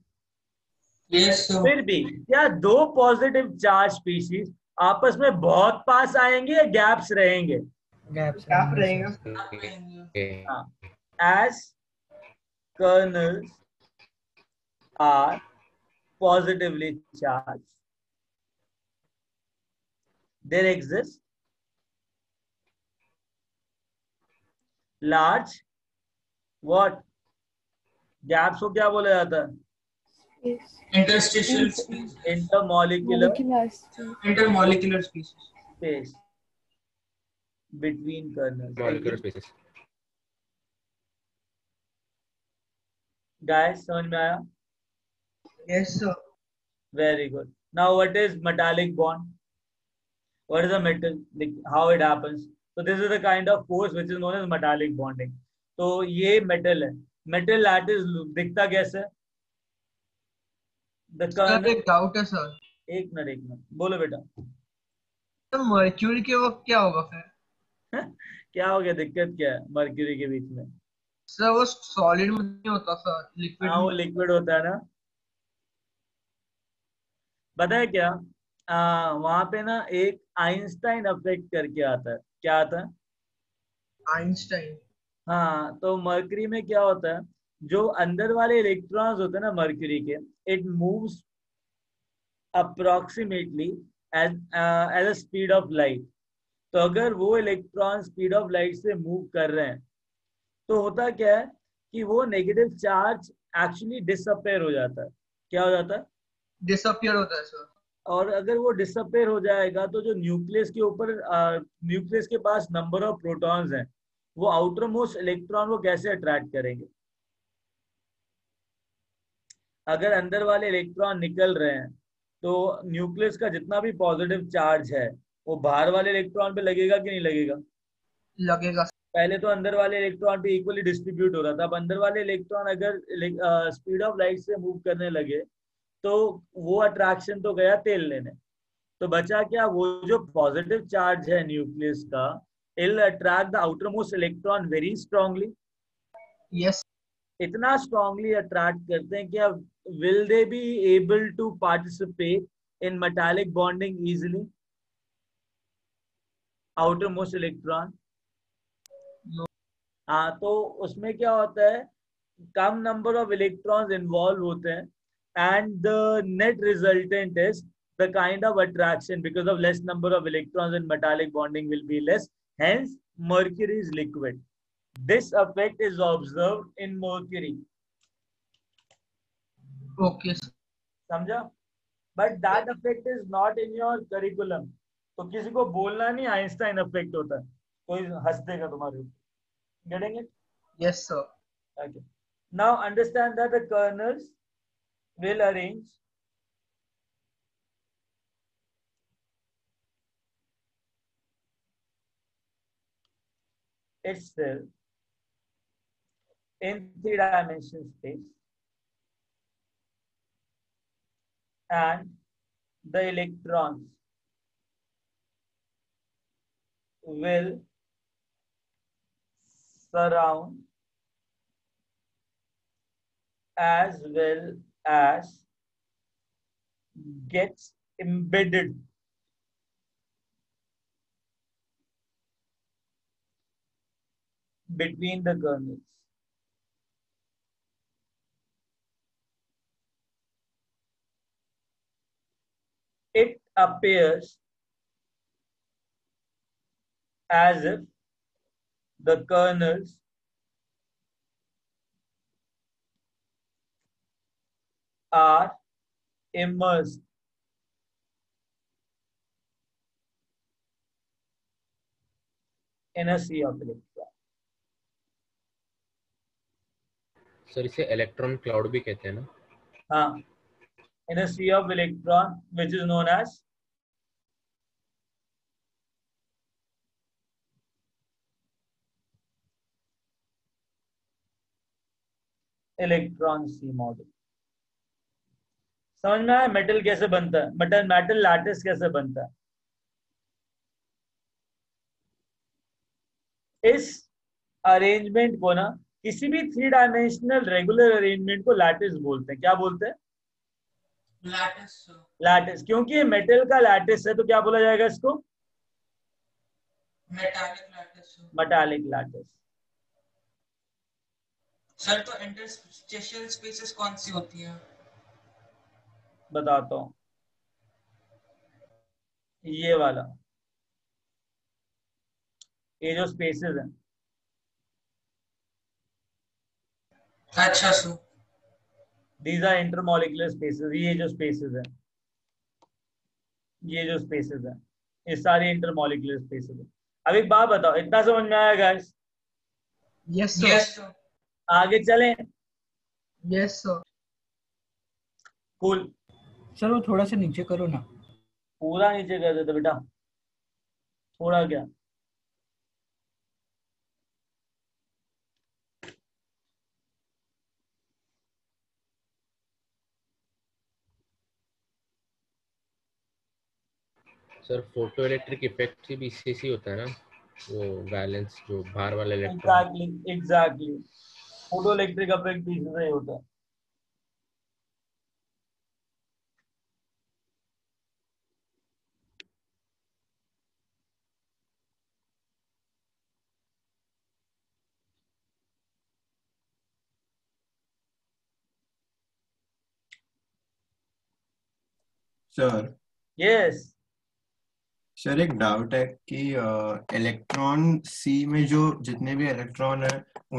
S3: Yes sir.
S1: फिर भी क्या दो positive charge species आपस में बहुत पास आएंगे या गैप्स रहेंगे?
S2: गैप रहेगा।
S1: As kernels are positively charged, there exists large what? Gaps को क्या बोला जाता है?
S3: Interstitial space. Intermolecular
S1: space between kernels.
S6: Molecular spaces.
S1: Guys, समझ में आया?
S2: Yes sir.
S1: Very good. Now what is metallic bond? What is a metal? How it happens? So this is the kind of force which is known as metallic bonding. तो ये metal है. Metal lattice दिखता कैसे?
S2: Sir एक doubt है sir.
S1: एक minute बोलो बेटा।
S2: तो मर्क्यूरी के वक्त क्या होगा फिर?
S1: क्या हो गया? दिक्कत क्या है मर्क्यूरी के बीच में?
S2: सर वो सॉलिड में नहीं होता सर, लिक्विड।
S1: हाँ वो लिक्विड होता है ना। पता है क्या, वहां पे ना एक आइंस्टाइन इफेक्ट करके आता है। क्या आता है?
S2: आइंस्टाइन।
S1: हाँ, तो मर्क्यूरी में क्या होता है, जो अंदर वाले इलेक्ट्रॉन्स होते हैं ना मर्क्यूरी के, it moves approximately as a speed of light. तो अगर वो इलेक्ट्रॉन स्पीड ऑफ लाइट से मूव कर रहे हैं तो होता क्या है कि वो नेगेटिव चार्ज एक्चुअली डिसअपेयर हो जाता है। क्या हो जाता है?
S2: डिसअपियर होता है सर।
S1: और अगर वो डिसअपेयर हो जाएगा तो जो न्यूक्लियस के ऊपर न्यूक्लियस के पास नंबर ऑफ प्रोटॉन्स हैं, वो आउटर मोस्ट इलेक्ट्रॉन को कैसे अट्रैक्ट करेंगे? अगर अंदर वाले इलेक्ट्रॉन निकल रहे हैं तो न्यूक्लियस का जितना भी पॉजिटिव चार्ज है वो बाहर वाले इलेक्ट्रॉन पे लगेगा कि नहीं लगेगा?
S2: लगेगा।
S1: पहले तो अंदर वाले इलेक्ट्रॉन पे इक्वली डिस्ट्रीब्यूट हो रहा था। अब अंदर वाले इलेक्ट्रॉन अगर स्पीड ऑफ लाइट से मूव करने लगे तो वो अट्रैक्शन तो गया तेल लेने, तो बचा क्या? वो जो पॉजिटिव चार्ज है न्यूक्लियस का, it attract the outer most electron very strongly.
S2: Yes.
S1: इतना स्ट्रांगली अट्रैक्ट करते हैं कि अब will they be able to participate in metallic bonding easily? Outer most electron. हाँ, तो उसमें क्या होता है, कम नंबर ऑफ इलेक्ट्रॉन्स इन्वॉल्व होते हैं and the net resultant is the kind of attraction, because of less number of electrons in metallic bonding will be less, hence mercury is liquid. This effect is observed in mercury.
S2: Okay.
S1: समझा? But that effect is not in your curriculum. तो किसी को बोलना नहीं Einstein effect होता है, कोई हंस देगा तुम्हारे ऊपर. Getting it?
S2: Yes, sir.
S1: Okay. Now understand that the kernels will arrange itself in three-dimensional space, and the electrons will surround as well as gets embedded between the kernels. It appears as if the kernels are immersed in a sea of electrons.
S6: Sir इसे electron cloud भी कहते हैं ना?
S1: हाँ, in a sea of electron which is known as electron sea model. समझ में आया metal कैसे बनता है? मेटल मेटल लैटिस कैसे बनता है? इस अरेंजमेंट को ना, किसी भी थ्री डायमेंशनल रेगुलर अरेंजमेंट को लैटिस बोलते हैं. क्या बोलते हैं?
S3: लैटिस.
S1: लैटिस. क्योंकि ये मेटल का लैटिस है तो क्या बोला जाएगा इसको?
S3: Metallic lattice.
S1: Metallic lattice.
S3: Sir तो इंटरस्टिशियल स्पेसेस कौन सी होती हैं?
S1: बताता हूँ. ये वाला, ये जो स्पेसेस हैं.
S3: अच्छा sir.
S1: These are intermolecular spaces. ये जो स्पेसेस हैं, ये जो स्पेसेस हैं, ये सारी इंटरमोलिकुलर स्पेसेस हैं. अब एक बात बताओ, इतना समझ में आया guys?
S2: Yes, sir.
S3: Yes sir.
S1: आगे चलें?
S2: Yes, sir.
S1: कूल.
S8: सर वो थोड़ा सा नीचे करो ना.
S1: पूरा नीचे कर देते बेटा, थोड़ा क्या.
S6: सर फोटो इलेक्ट्रिक इफेक्ट भी इससे ही होता है ना, वो वैलेंस जो बाहर वाला electron.
S1: Exactly. Photo electric effect भी इससे ही होता है.
S4: Sir
S1: yes.
S4: सर एक डाउट है कि इलेक्ट्रॉन सी में जो जितने भी इलेक्ट्रॉन है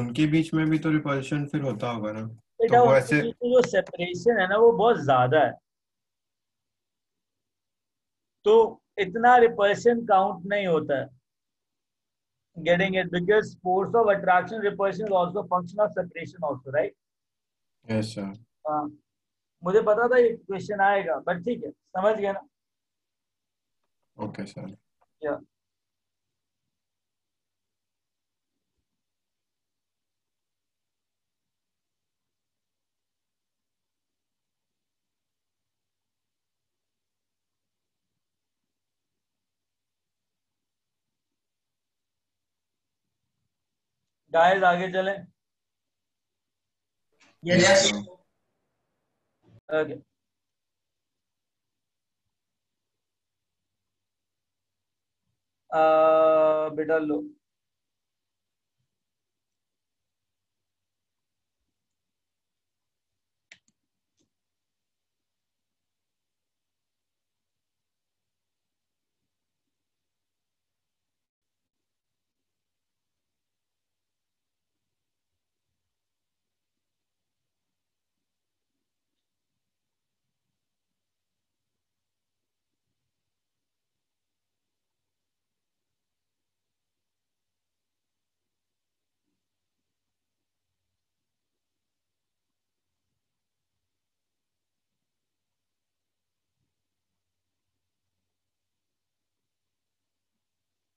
S4: उनके बीच में भी तो रिपल्शन फिर होता होगा ना?
S1: बेटा
S4: तो वो
S1: उनके
S4: ऐसे
S1: बीच में जो सेपरेशन है ना वो बहुत ज्यादा है, तो इतना रिपल्शन काउंट नहीं होता है. Getting it? Because force of attraction repulsion is also function of separation also, right?
S4: Yes sir.
S1: हाँ, मुझे पता था ये क्वेश्चन आएगा, बट ठीक है, समझ गया ना?
S4: Okay sir.
S1: या गाइस आगे चलें.
S2: Yes,
S3: yes.
S2: sir.
S1: ओके. बेटा लो,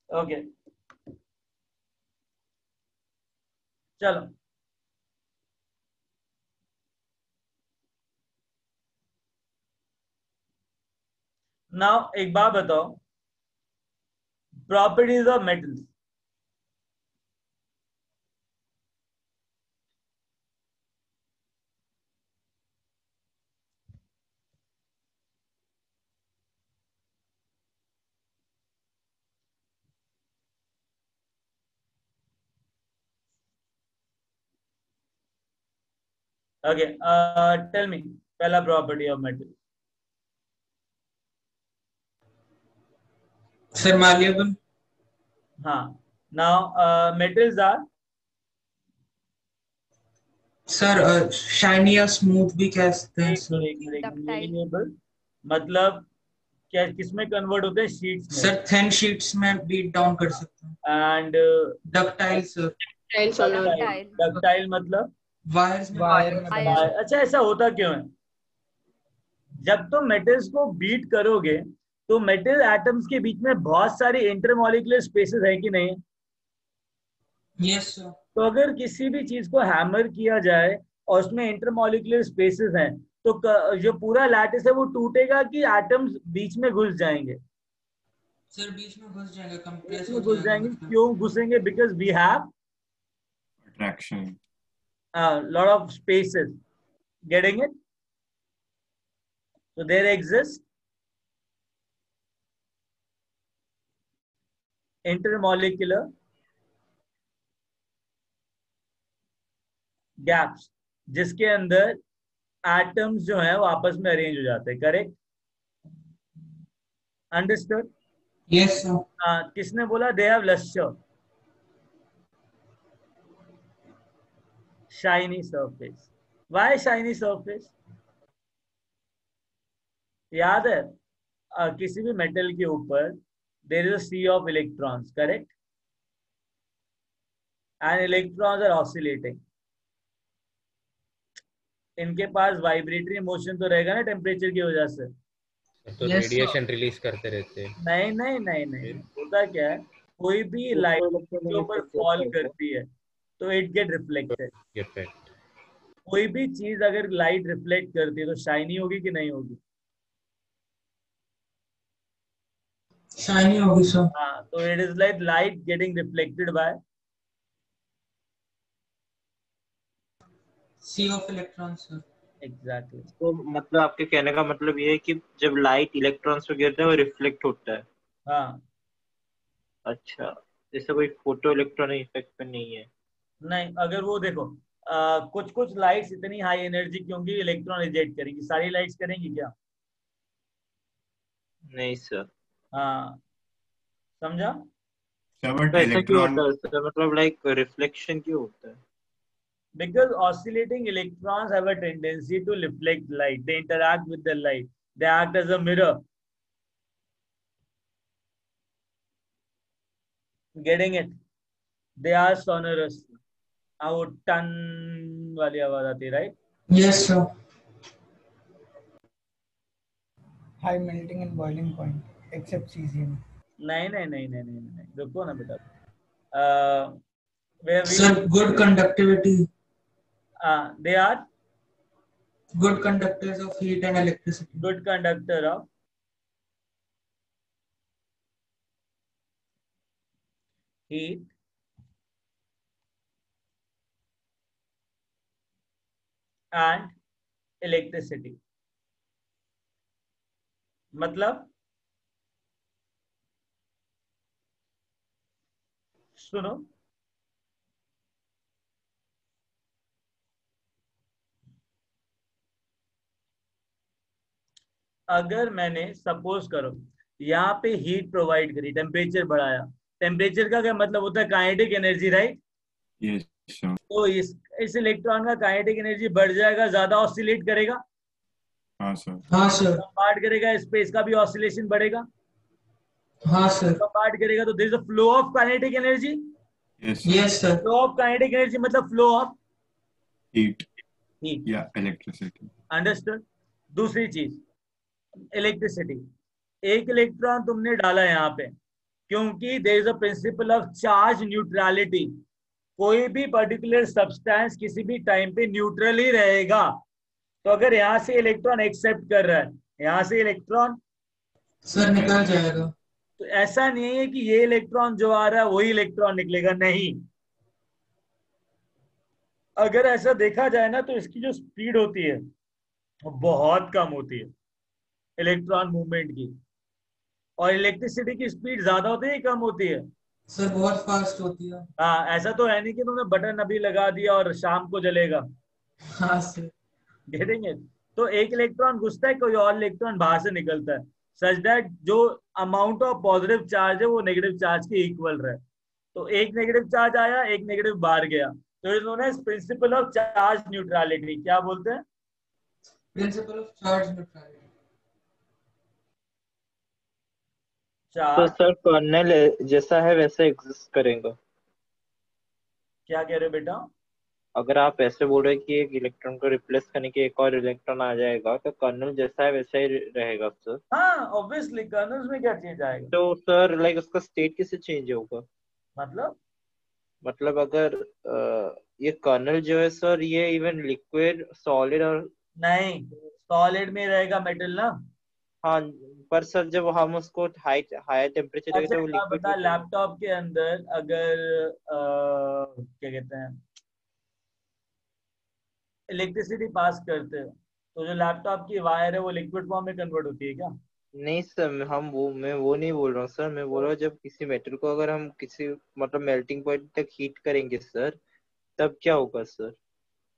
S1: ओके चलो नाउ एक बात बताओ, properties of metals. Okay tell me पहला property of metal.
S3: Sir malleable.
S1: हाँ now metals are
S3: sir shiny या स्मूथ भी कह सकते हैं सर.
S1: malleable मतलब क्या किसमें कन्वर्ट होते हैं? शीट्स में.
S3: सर थिन शीट्स में बीट डाउन कर सकते हैं.
S1: And
S3: ductile sir.
S1: डक्टाइल मतलब
S3: वायर्स में
S1: अच्छा ऐसा होता क्यों है? जब तुम मेटल्स को बीट करोगे तो मेटल एटम्स के बीच में बहुत सारी इंटरमॉलिक्यूलर स्पेसेस है कि नहीं?
S3: Yes sir.
S1: तो अगर किसी भी चीज को हैमर किया जाए और उसमें इंटरमॉलिक्यूलर स्पेसेस हैं तो जो पूरा लैटिस है वो टूटेगा कि एटम्स बीच में घुस जाएंगे?
S3: सर बीच में घुस जाएंगे, कंप्रेस
S1: हो जाएंगे. क्यों घुसेंगे? Because we have
S4: attraction,
S1: lot of spaces. Getting it? So there exists intermolecular gaps जिसके अंदर एटम्स जो है वो आपस में अरेंज हो जाते हैं. करेक्ट? अंडरस्टूड?
S3: Yes sir.
S1: किसने बोला they have lustre? Shiny surface. Why shiny surface? याद है किसी भी मेटल के ऊपर there is a sea of electrons, correct? And electrons are oscillating. इनके पास वाइब्रेटरी मोशन तो रहेगा ना टेम्परेचर की वजह से.
S6: तो रेडिएशन रिलीज करते रहते हैं.
S1: नहीं नहीं नहीं नहीं, होता क्या है, कोई भी लाइट के ऊपर फॉल करती है तो इट गेट रिफ्लेक्टेड. कोई भी चीज अगर लाइट रिफ्लेक्ट करती है तो शाइनी होगी कि नहीं होगी?
S3: शाइनी होगी सर.
S1: हाँ, तो it is like light getting reflected by
S3: sea of electrons sir.
S1: Exactly.
S9: तो मतलब आपके कहने का मतलब ये है कि जब लाइट इलेक्ट्रॉन्स पे गिरता है वो रिफ्लेक्ट होता है.
S1: हाँ.
S9: अच्छा, जैसे कोई फोटो इलेक्ट्रॉनिक इफेक्ट पे नहीं है?
S1: नहीं, अगर वो देखो कुछ कुछ लाइट्स इतनी हाई एनर्जी की होंगी इलेक्ट्रॉन रिजेक्ट करेंगी. सारी लाइट्स करेंगी क्या?
S9: नहीं सर.
S1: हाँ, समझा?
S9: तो ऐसा क्यों होता है सर? मतलब लाइक रिफ्लेक्शन क्यों होता है?
S1: Because oscillating electrons have a tendency to reflect light. They interact with the light. They act as a mirror. Getting it? They are sonorous. वो टन वाली आवाज आती है, right?
S3: Yes sir.
S8: High melting and boiling point except cesium.
S1: नहीं नहीं नहीं नहीं नहीं नहीं, रुको ना बेटा.
S3: Sir good conductivity.
S1: They are
S3: good conductors of heat and electricity.
S1: Good conductor of heat and electricity. मतलब सुनो, अगर मैंने सपोज करो यहाँ पे हीट प्रोवाइड करी, टेम्परेचर बढ़ाया. टेम्परेचर का क्या मतलब होता है? Kinetic energy, right? तो इस इलेक्ट्रॉन का काइनेटिक एनर्जी बढ़ जाएगा, ज्यादा ऑसिलेट करेगा.
S4: हाँ सर.
S3: हाँ सर.
S1: कंपार्ट करेगा, स्पेस का भी ऑसिलेशन बढ़ेगा.
S3: हाँ सर.
S1: कंपार्ट करेगा तो there is a flow of kinetic energy.
S3: Yes sir.
S1: Flow of kinetic energy मतलब फ्लो ऑफ
S4: हीट
S1: हीट
S4: या इलेक्ट्रिसिटी.
S1: अंडरस्टूड? दूसरी चीज इलेक्ट्रिसिटी. एक इलेक्ट्रॉन तुमने डाला यहाँ पे, क्योंकि there is a principle of charge neutrality. कोई भी पर्टिकुलर सब्सटेंस किसी भी टाइम पे न्यूट्रल ही रहेगा। तो अगर यहाँ से इलेक्ट्रॉन एक्सेप्ट कर रहा है, यहाँ से इलेक्ट्रॉन
S3: सर निकल जाएगा।
S1: तो ऐसा नहीं है कि ये इलेक्ट्रॉन जो आ रहा है वही इलेक्ट्रॉन निकलेगा, नहीं। अगर ऐसा देखा जाए ना तो इसकी जो स्पीड होती है वो बहुत कम होती है इलेक्ट्रॉन मूवमेंट की, और इलेक्ट्रिसिटी की स्पीड ज्यादा होती है कम होती है?
S3: सर बहुत फास्ट होती है।
S1: हाँ, ऐसा तो है नहीं कि तुमने बटन अभी लगा दिया और शाम को जलेगा।
S3: हाँ सर।
S1: Getting it? तो एक इलेक्ट्रॉन घुसता है, कोई और इलेक्ट्रॉन बाहर से निकलता है, सच दैट जो अमाउंट ऑफ पॉजिटिव चार्ज है वो नेगेटिव चार्ज के इक्वल रहे। तो एक नेगेटिव चार्ज आया, एक नेगेटिव बाहर गया, तो is known as principle of charge neutrality. क्या बोलते हैं?
S3: Principle of charge neutrality.
S9: तो सर कर्नल जैसा है वैसा एग्जिस्ट करेगा?
S1: क्या कह रहे हो बेटा?
S9: अगर आप ऐसे बोल रहे कि एक इलेक्ट्रॉन को रिप्लेस करने के एक और इलेक्ट्रॉन आ जाएगा तो कर्नल जैसा है वैसा ही रहेगा सर?
S1: हाँ, ऑब्वियसली कर्नल्स में क्या चेंज आएगा?
S9: तो सर लाइक उसका स्टेट कैसे चेंज होगा? मतलब अगर ये कर्नल जो है सर ये इवन लिक्विड सॉलिड और
S1: नहीं, सॉलिड में रहेगा मेटल ना।
S9: हाँ, पर सर जब हम उसको हाई टेम्परेचर देंगे तो वो
S1: अच्छा
S9: लिक्विड
S1: बता, लैपटॉप के अंदर अगर क्या कहते हैं इलेक्ट्रिसिटी पास करते हो तो जो लैपटॉप की वायर है वो लिक्विड फॉर्म में कन्वर्ट होती है क्या?
S9: नहीं सर, मैं वो नहीं बोल रहा हूँ सर। मैं बोल रहा हूँ जब किसी मेटल को अगर हम किसी मतलब मेल्टिंग पॉइंट तक हीट करेंगे सर तब क्या होगा सर?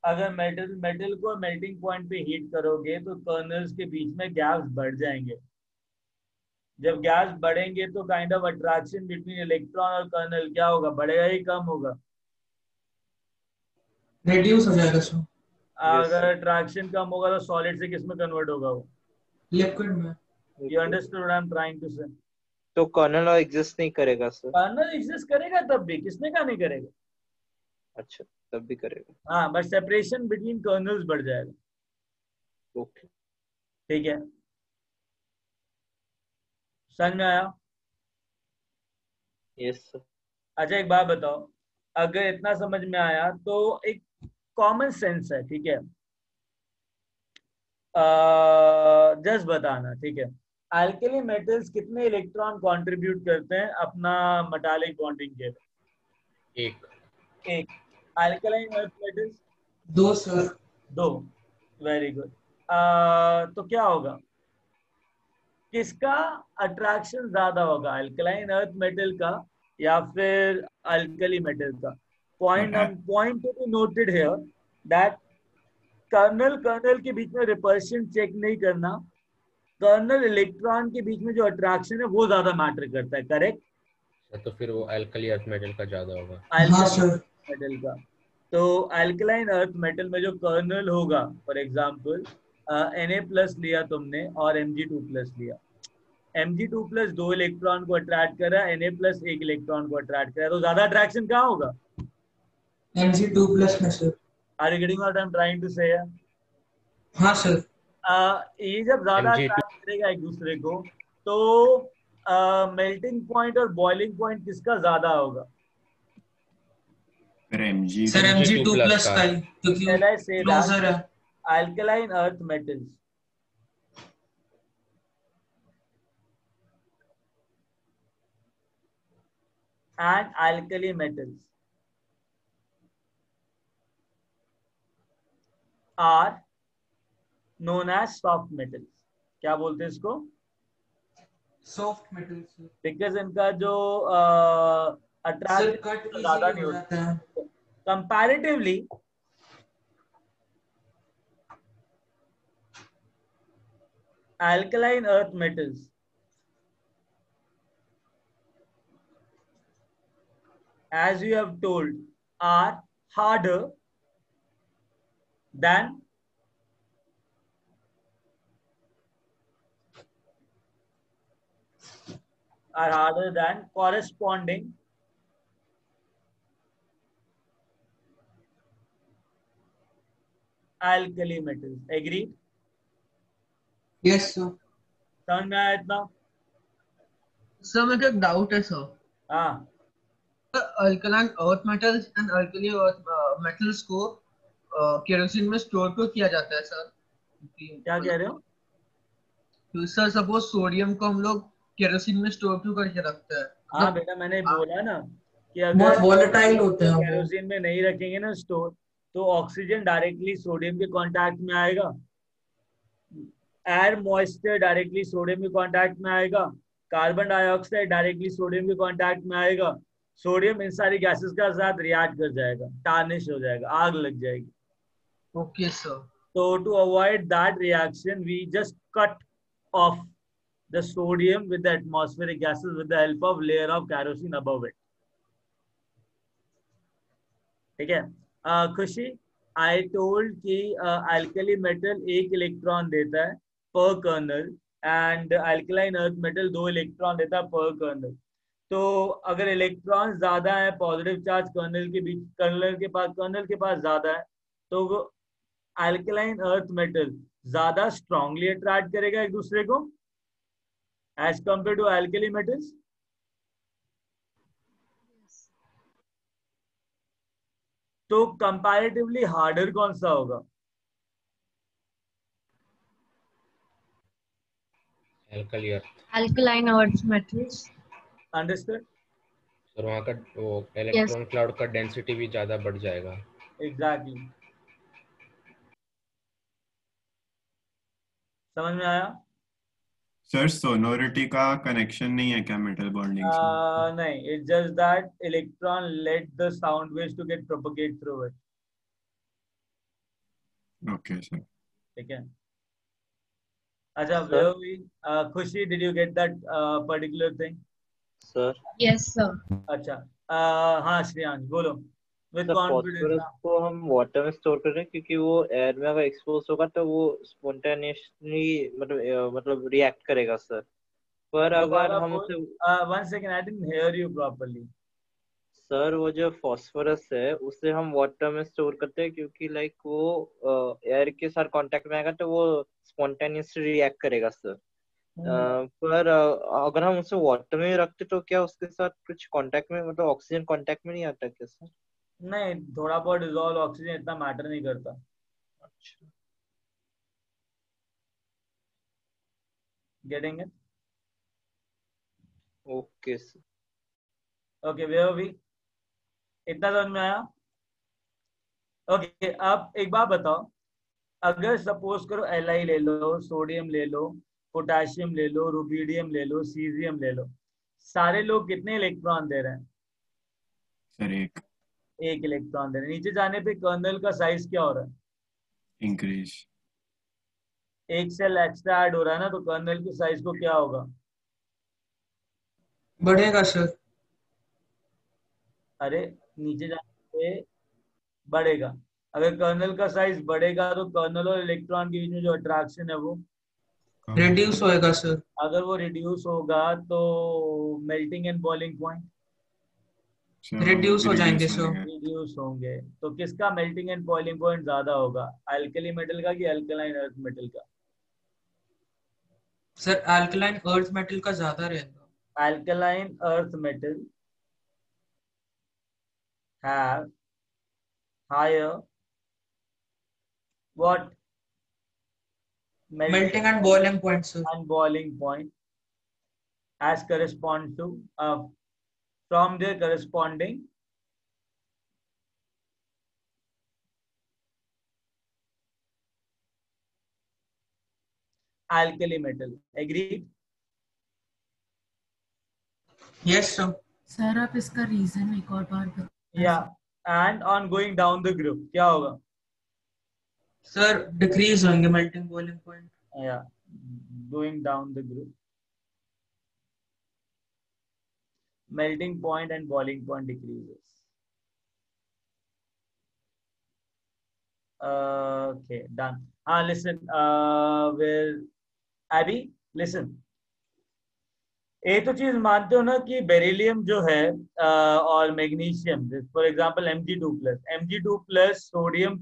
S1: अगर मेटल को मेल्टिंग पॉइंट पे हीट करोगे तो कर्नल्स के बीच में गैप्स बढ़ जाएंगे। जब गैस बढ़ेंगे तो kind of attraction between electron और कर्नल क्या होगा, बढ़ेगा ही कम होगा?
S3: रिड्यूस हो जाएगा सर।
S1: अगर अट्रैक्शन कम होगा तो सॉलिड से किस में कन्वर्ट होगा वो?
S3: लिक्विड में।
S1: You understood what I am trying to say?
S9: तो कर्नल एग्जिस्ट नहीं करेगा सर?
S1: कर्नल एग्जिस्ट करेगा तब भी, किसने कहा नहीं करेगा?
S9: अच्छा, तब भी करेगा।
S1: हाँ, बट सेपरेशन बिटवीन कर्नल्स बढ़ जाएगा।
S9: ओके,
S1: ठीक है, समझ में आया?
S9: Yes sir.
S1: अच्छा एक बात बताओ, अगर इतना समझ में आया तो एक कॉमन सेंस है, ठीक है, जस्ट बताना, ठीक है। अल्कली मेटल्स कितने इलेक्ट्रॉन कंट्रीब्यूट करते हैं अपना मेटालिक बॉन्डिंग के? एक। Alkaline earth metals?
S3: 2 sir.
S1: 2। Very good. तो क्या होगा, किसका अट्रैक्शन ज्यादा होगा, अल्कलाइन अर्थ मेटल का या फिर अल्कली मेटल का? Point to be noted here that kernel के बीच में रिपल्शन चेक नहीं करना, कर्नल इलेक्ट्रॉन के बीच में जो अट्रैक्शन है वो ज्यादा मैटर करता है, करेक्ट?
S6: तो फिर वो अल्कली अर्थ मेटल का ज्यादा होगा।
S1: मेटल का। तो अल्कलाइन अर्थ मेटल में जो कर्नल होगा, फॉर एग्जांपल Na+ लिया तुमने और Mg2+ लिया, Mg2+ 2 इलेक्ट्रॉन को अट्रैक्ट कर रहा है, Na+ 1 इलेक्ट्रॉन को अट्रैक्ट कर रहा है, तो ज्यादा अट्रैक्शन कहाँ होगा?
S3: Mg2+ में sir.
S1: Are you getting what I am trying to say?
S3: हाँ सर।
S1: ये जब ज्यादा अट्रैक्ट करेगा एक दूसरे को तो मेल्टिंग पॉइंट और बॉइलिंग पॉइंट किसका ज्यादा होगा?
S3: सर Mg2+ का ही, क्योंकि क्लोजर है।
S1: Alkaline earth metals and alkali metals are known as soft metals. क्या बोलते हैं इसको?
S3: Soft metals.
S1: बिकॉज इनका जो अट्रैक्शन ज्यादा नहीं होता है comparatively. alkaline earth metals as you have told are harder than corresponding alkali metals. Agreed?
S3: Yes sir.
S1: समझ में आया इतना?
S2: सर मेरे को एक डाउट है सर।
S1: हाँ
S2: alkaline earth metals and alkali earth metals को केरोसिन में स्टोर क्यों किया जाता है सर?
S1: क्या कह रहे हो?
S2: तो सर सपोज सोडियम को हम लोग केरोसिन में स्टोर क्यों करके रखते हैं?
S1: हाँ बेटा, मैंने बोला ना कि अगर
S3: बहुत वॉलेटाइल होते हैं वो।
S1: केरोसिन में नहीं रखेंगे ना स्टोर, तो ऑक्सीजन डायरेक्टली सोडियम के कांटेक्ट में आएगा, एयर मॉइस्चर डायरेक्टली सोडियम के कांटेक्ट में आएगा, कार्बन डाइऑक्साइड डायरेक्टली सोडियम के कांटेक्ट में आएगा, सोडियम इन सारी गैसेस का साथ रिएक्ट कर जाएगा, टार्निश हो जाएगा, आग लग जाएगी।
S2: Okay sir.
S1: So to avoid that reaction, we just cut off the sodium with the atmospheric gases with the help of layer of kerosene above it. ठीक है? खुशी, I told कि alkali metal एक इलेक्ट्रॉन देता है per kernel and alkaline earth metal 2 electron देता है per kernel. तो अगर इलेक्ट्रॉन ज्यादा है पॉजिटिव चार्ज कर्नल के बीच, कर्नल के पास ज्यादा है, तो अल्कलाइन अर्थ मेटल ज्यादा स्ट्रांगली अट्रैक्ट करेगा एक दूसरे को as compare to alkali metals. तो कंपैरेटिवली हार्डर कौन सा होगा?
S10: Alkaline earth metals.
S1: अंडरस्टूड?
S6: और वहाँ का वो इलेक्ट्रॉन क्लाउड का डेंसिटी भी ज्यादा बढ़ जाएगा।
S1: एग्जैक्टली, समझ में आया?
S4: सर सोनोरिटी का कनेक्शन नहीं है क्या मेटल बॉन्डिंग से?
S1: नहीं, it's just that electron let the sound waves to get propagate through it.
S4: Okay sir.
S1: ठीक है। अच्छा Khushi, did you get that particular thing?
S9: Sir
S10: yes sir.
S1: अच्छा हाँ श्रेयांश बोलो विद कॉन्फिडेंस।
S9: फॉस्फोरस को हम वाटर में स्टोर कर रहे हैं क्योंकि वो एयर में अगर एक्सपोज होगा तो वो स्पॉन्टेनियसली मतलब रिएक्ट करेगा सर। पर अगर हम उसे
S1: one second, I didn't here you properly.
S9: Sir वो जो फॉस्फोरस है उसे हम वाटर में स्टोर करते हैं क्योंकि लाइक वो एयर के साथ कांटेक्ट में आएगा तो वो स्पॉन्टेनियसली रिएक्ट करेगा सर। पर अगर हम उसे वाटर में रखते तो क्या उसके साथ कुछ कांटेक्ट में मतलब ऑक्सीजन कांटेक्ट में नहीं आता क्या सर?
S1: नहीं, थोड़ा बहुत डिसॉल्व ऑक्सीजन इतना मैटर नहीं करता।
S9: अच्छा,
S1: getting it?
S9: Okay sir.
S1: Okay, where we? इतना समझ में आया? ओके, अब एक बात बताओ, अगर सपोज करो Li ले लो, सोडियम ले लो, पोटेशियम ले लो, रुबिडियम ले लो, सीजियम ले लो, सारे लोग कितने इलेक्ट्रॉन दे रहे हैं?
S4: सर
S1: एक इलेक्ट्रॉन दे रहे हैं। नीचे जाने पे कर्नल का साइज क्या हो रहा है?
S4: इंक्रीज।
S1: एक सेल एक्स्ट्रा ऐड हो रहा है ना, तो कर्नल के साइज को क्या होगा?
S3: बढ़ेगा सर।
S1: अरे नीचे जाने पे बढ़ेगा। अगर कर्नल का साइज बढ़ेगा तो कर्नल और इलेक्ट्रॉन के बीच में जो अट्रैक्शन है वो
S3: रिड्यूस होएगा सर।
S1: अगर वो रिड्यूस होगा तो melting and boiling point
S3: reduce हो जाएंगे सर।
S1: रिड्यूस होंगे। तो किसका मेल्टिंग एंड बॉइलिंग पॉइंट ज्यादा होगा, अल्कली मेटल का कि अल्कलाइन अर्थ मेटल का?
S3: सर अल्कलाइन अर्थ मेटल का ज्यादा रहेगा।
S1: Alkaline earth metal have higher what?
S3: Melting and boiling point sir.
S1: And boiling point as correspond to from their corresponding alkali metal. Agreed?
S3: Yes sir.
S11: Sir आप इसका reason एक और बार बताएं।
S1: Yeah, and on going down the group क्या होगा?
S3: Sir decrease होंगे melting boiling point.
S1: Yeah, going down the group melting point and boiling point decreases. Okay, done. Listen, where Abby, listen. एक तो चीज मानते हो ना कि बेरिलियम जो है और magnesium, for example Mg2+ sodium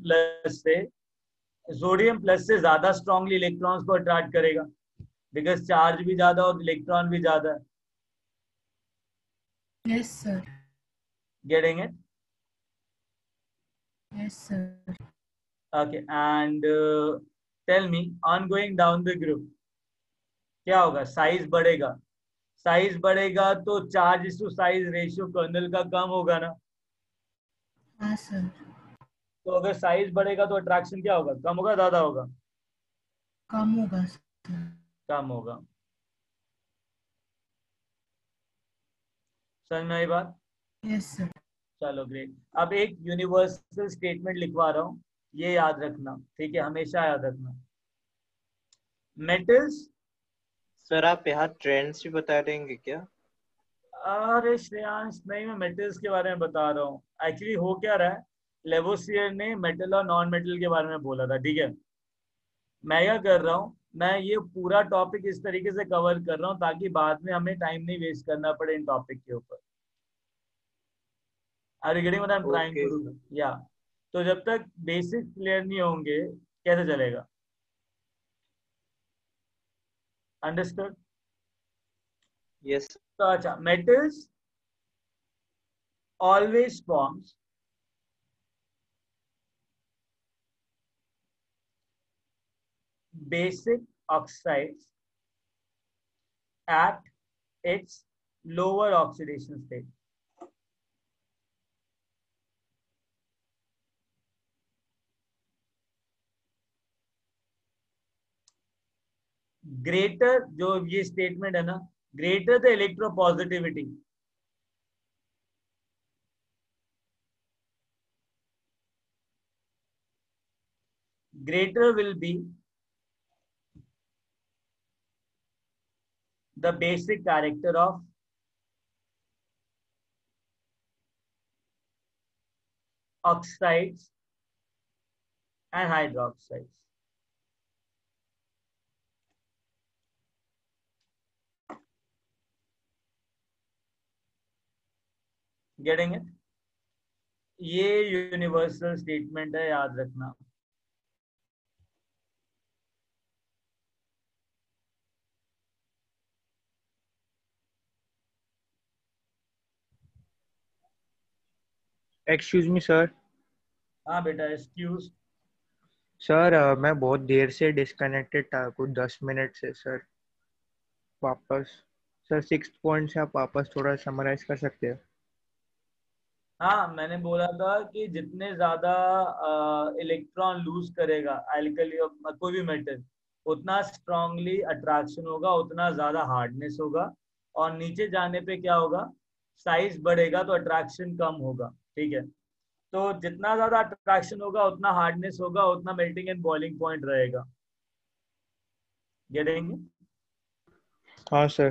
S1: plus से ज्यादा स्ट्रांगली इलेक्ट्रॉन्स को अट्रैक्ट करेगा बिकॉज चार्ज भी ज्यादा और इलेक्ट्रॉन भी ज्यादा है।
S11: Yes, sir.
S1: Getting it?
S11: Yes, sir.
S1: Okay. And tell me, on going down the group, क्या होगा? साइज बढ़ेगा. साइज बढ़ेगा तो charge to size ratio kernel का कम होगा ना.
S11: हाँ सर.
S1: तो अगर साइज बढ़ेगा तो अट्रैक्शन क्या होगा? कम होगा, ज्यादा होगा?
S11: कम होगा सर.
S1: कम होगा. समझ में आई बात?
S11: Yes sir.
S1: चलो ग्रेट. अब एक यूनिवर्सल स्टेटमेंट लिखवा रहा हूँ, ये याद रखना. ठीक है, हमेशा याद रखना. मेटल्स.
S9: सर आप यहाँ ट्रेंड्स भी बता देंगे क्या?
S1: अरे श्रेयांश, नहीं, मैं मेटल्स के बारे में बता रहा हूँ. एक्चुअली हो क्या रहा है, लेवोसियर ने मेटल और नॉन मेटल के बारे में बोला था. ठीक है, मैं क्या कर रहा हूँ, मैं ये पूरा टॉपिक इस तरीके से कवर कर रहा हूँ ताकि बाद में हमें टाइम नहीं वेस्ट करना पड़े इन टॉपिक के ऊपर. Are you getting what I am trying to do? Yeah. तो जब तक बेसिक क्लियर नहीं होंगे कैसे चलेगा? अंडरस्टूड?
S9: यस.
S1: तो अच्छा, metals always forms basic oxides at its lower oxidation state. Greater, जो ये स्टेटमेंट है ना, greater the electropositivity, greater will be the basic character of oxides and hydroxides. Getting it? ये यूनिवर्सल स्टेटमेंट है, याद रखना.
S12: Excuse me sir.
S1: हाँ बेटा, एक्सक्यूज.
S12: सर मैं बहुत देर से डिस्कनेक्टेड था, कुछ 10 मिनट से सर. वापस सर 6th पॉइंट से आप वापस थोड़ा समराइज कर सकते हैं?
S1: हाँ, मैंने बोला था कि जितने ज्यादा इलेक्ट्रॉन लूज करेगा एल्कली कोई भी मेटल, उतना स्ट्रांगली अट्रैक्शन होगा, उतना ज्यादा हार्डनेस होगा. और नीचे जाने पे क्या होगा? साइज बढ़ेगा तो अट्रैक्शन कम होगा. ठीक है, तो जितना ज्यादा अट्रैक्शन होगा उतना हार्डनेस होगा, उतना मेल्टिंग एंड बॉइलिंग पॉइंट रहेगा. गेटिंग?
S12: हाँ सर.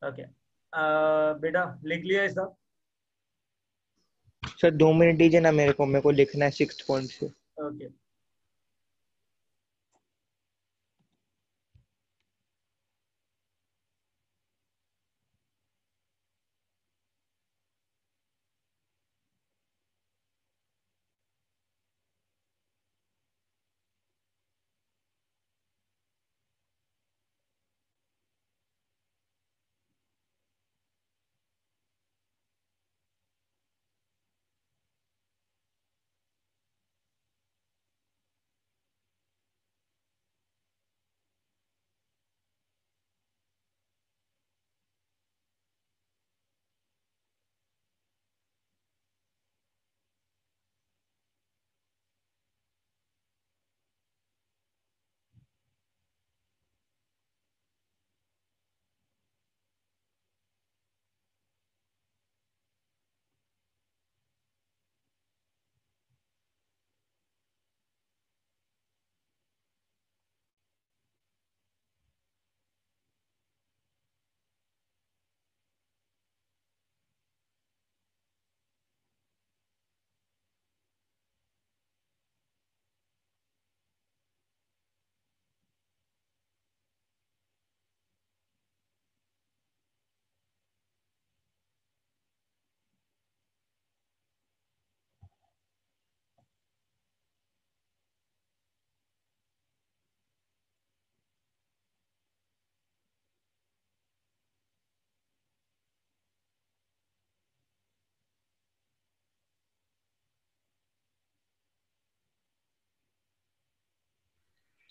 S1: ओके. बेटा लिख लिया है सब?
S12: सर 2 मिनट दीजिए ना, मेरे को लिखना है 6th पॉइंट से.
S1: ओके.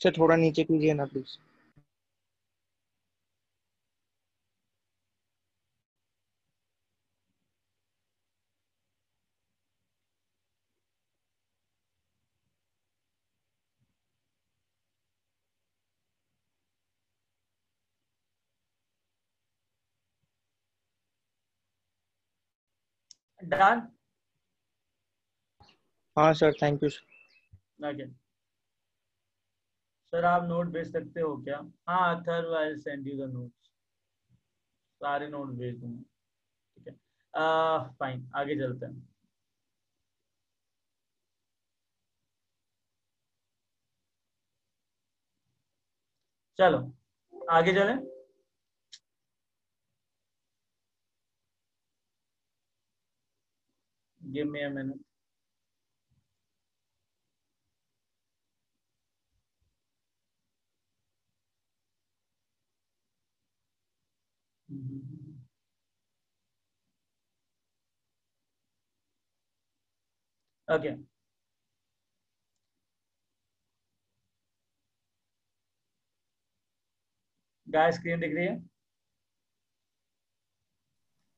S12: सर थोड़ा नीचे कीजिए ना प्लीज।
S1: डन।
S12: हाँ sir, thank you.
S1: Okay sir, आप नोट भेज सकते हो क्या? हाँ अथर्व, आई will send you the notes, सारे नोट भेज दूंगा। ठीक है, फाइन, आगे चलते हैं। चलो आगे चलें। Give me a minute. Okay guys, screen दिख रही है?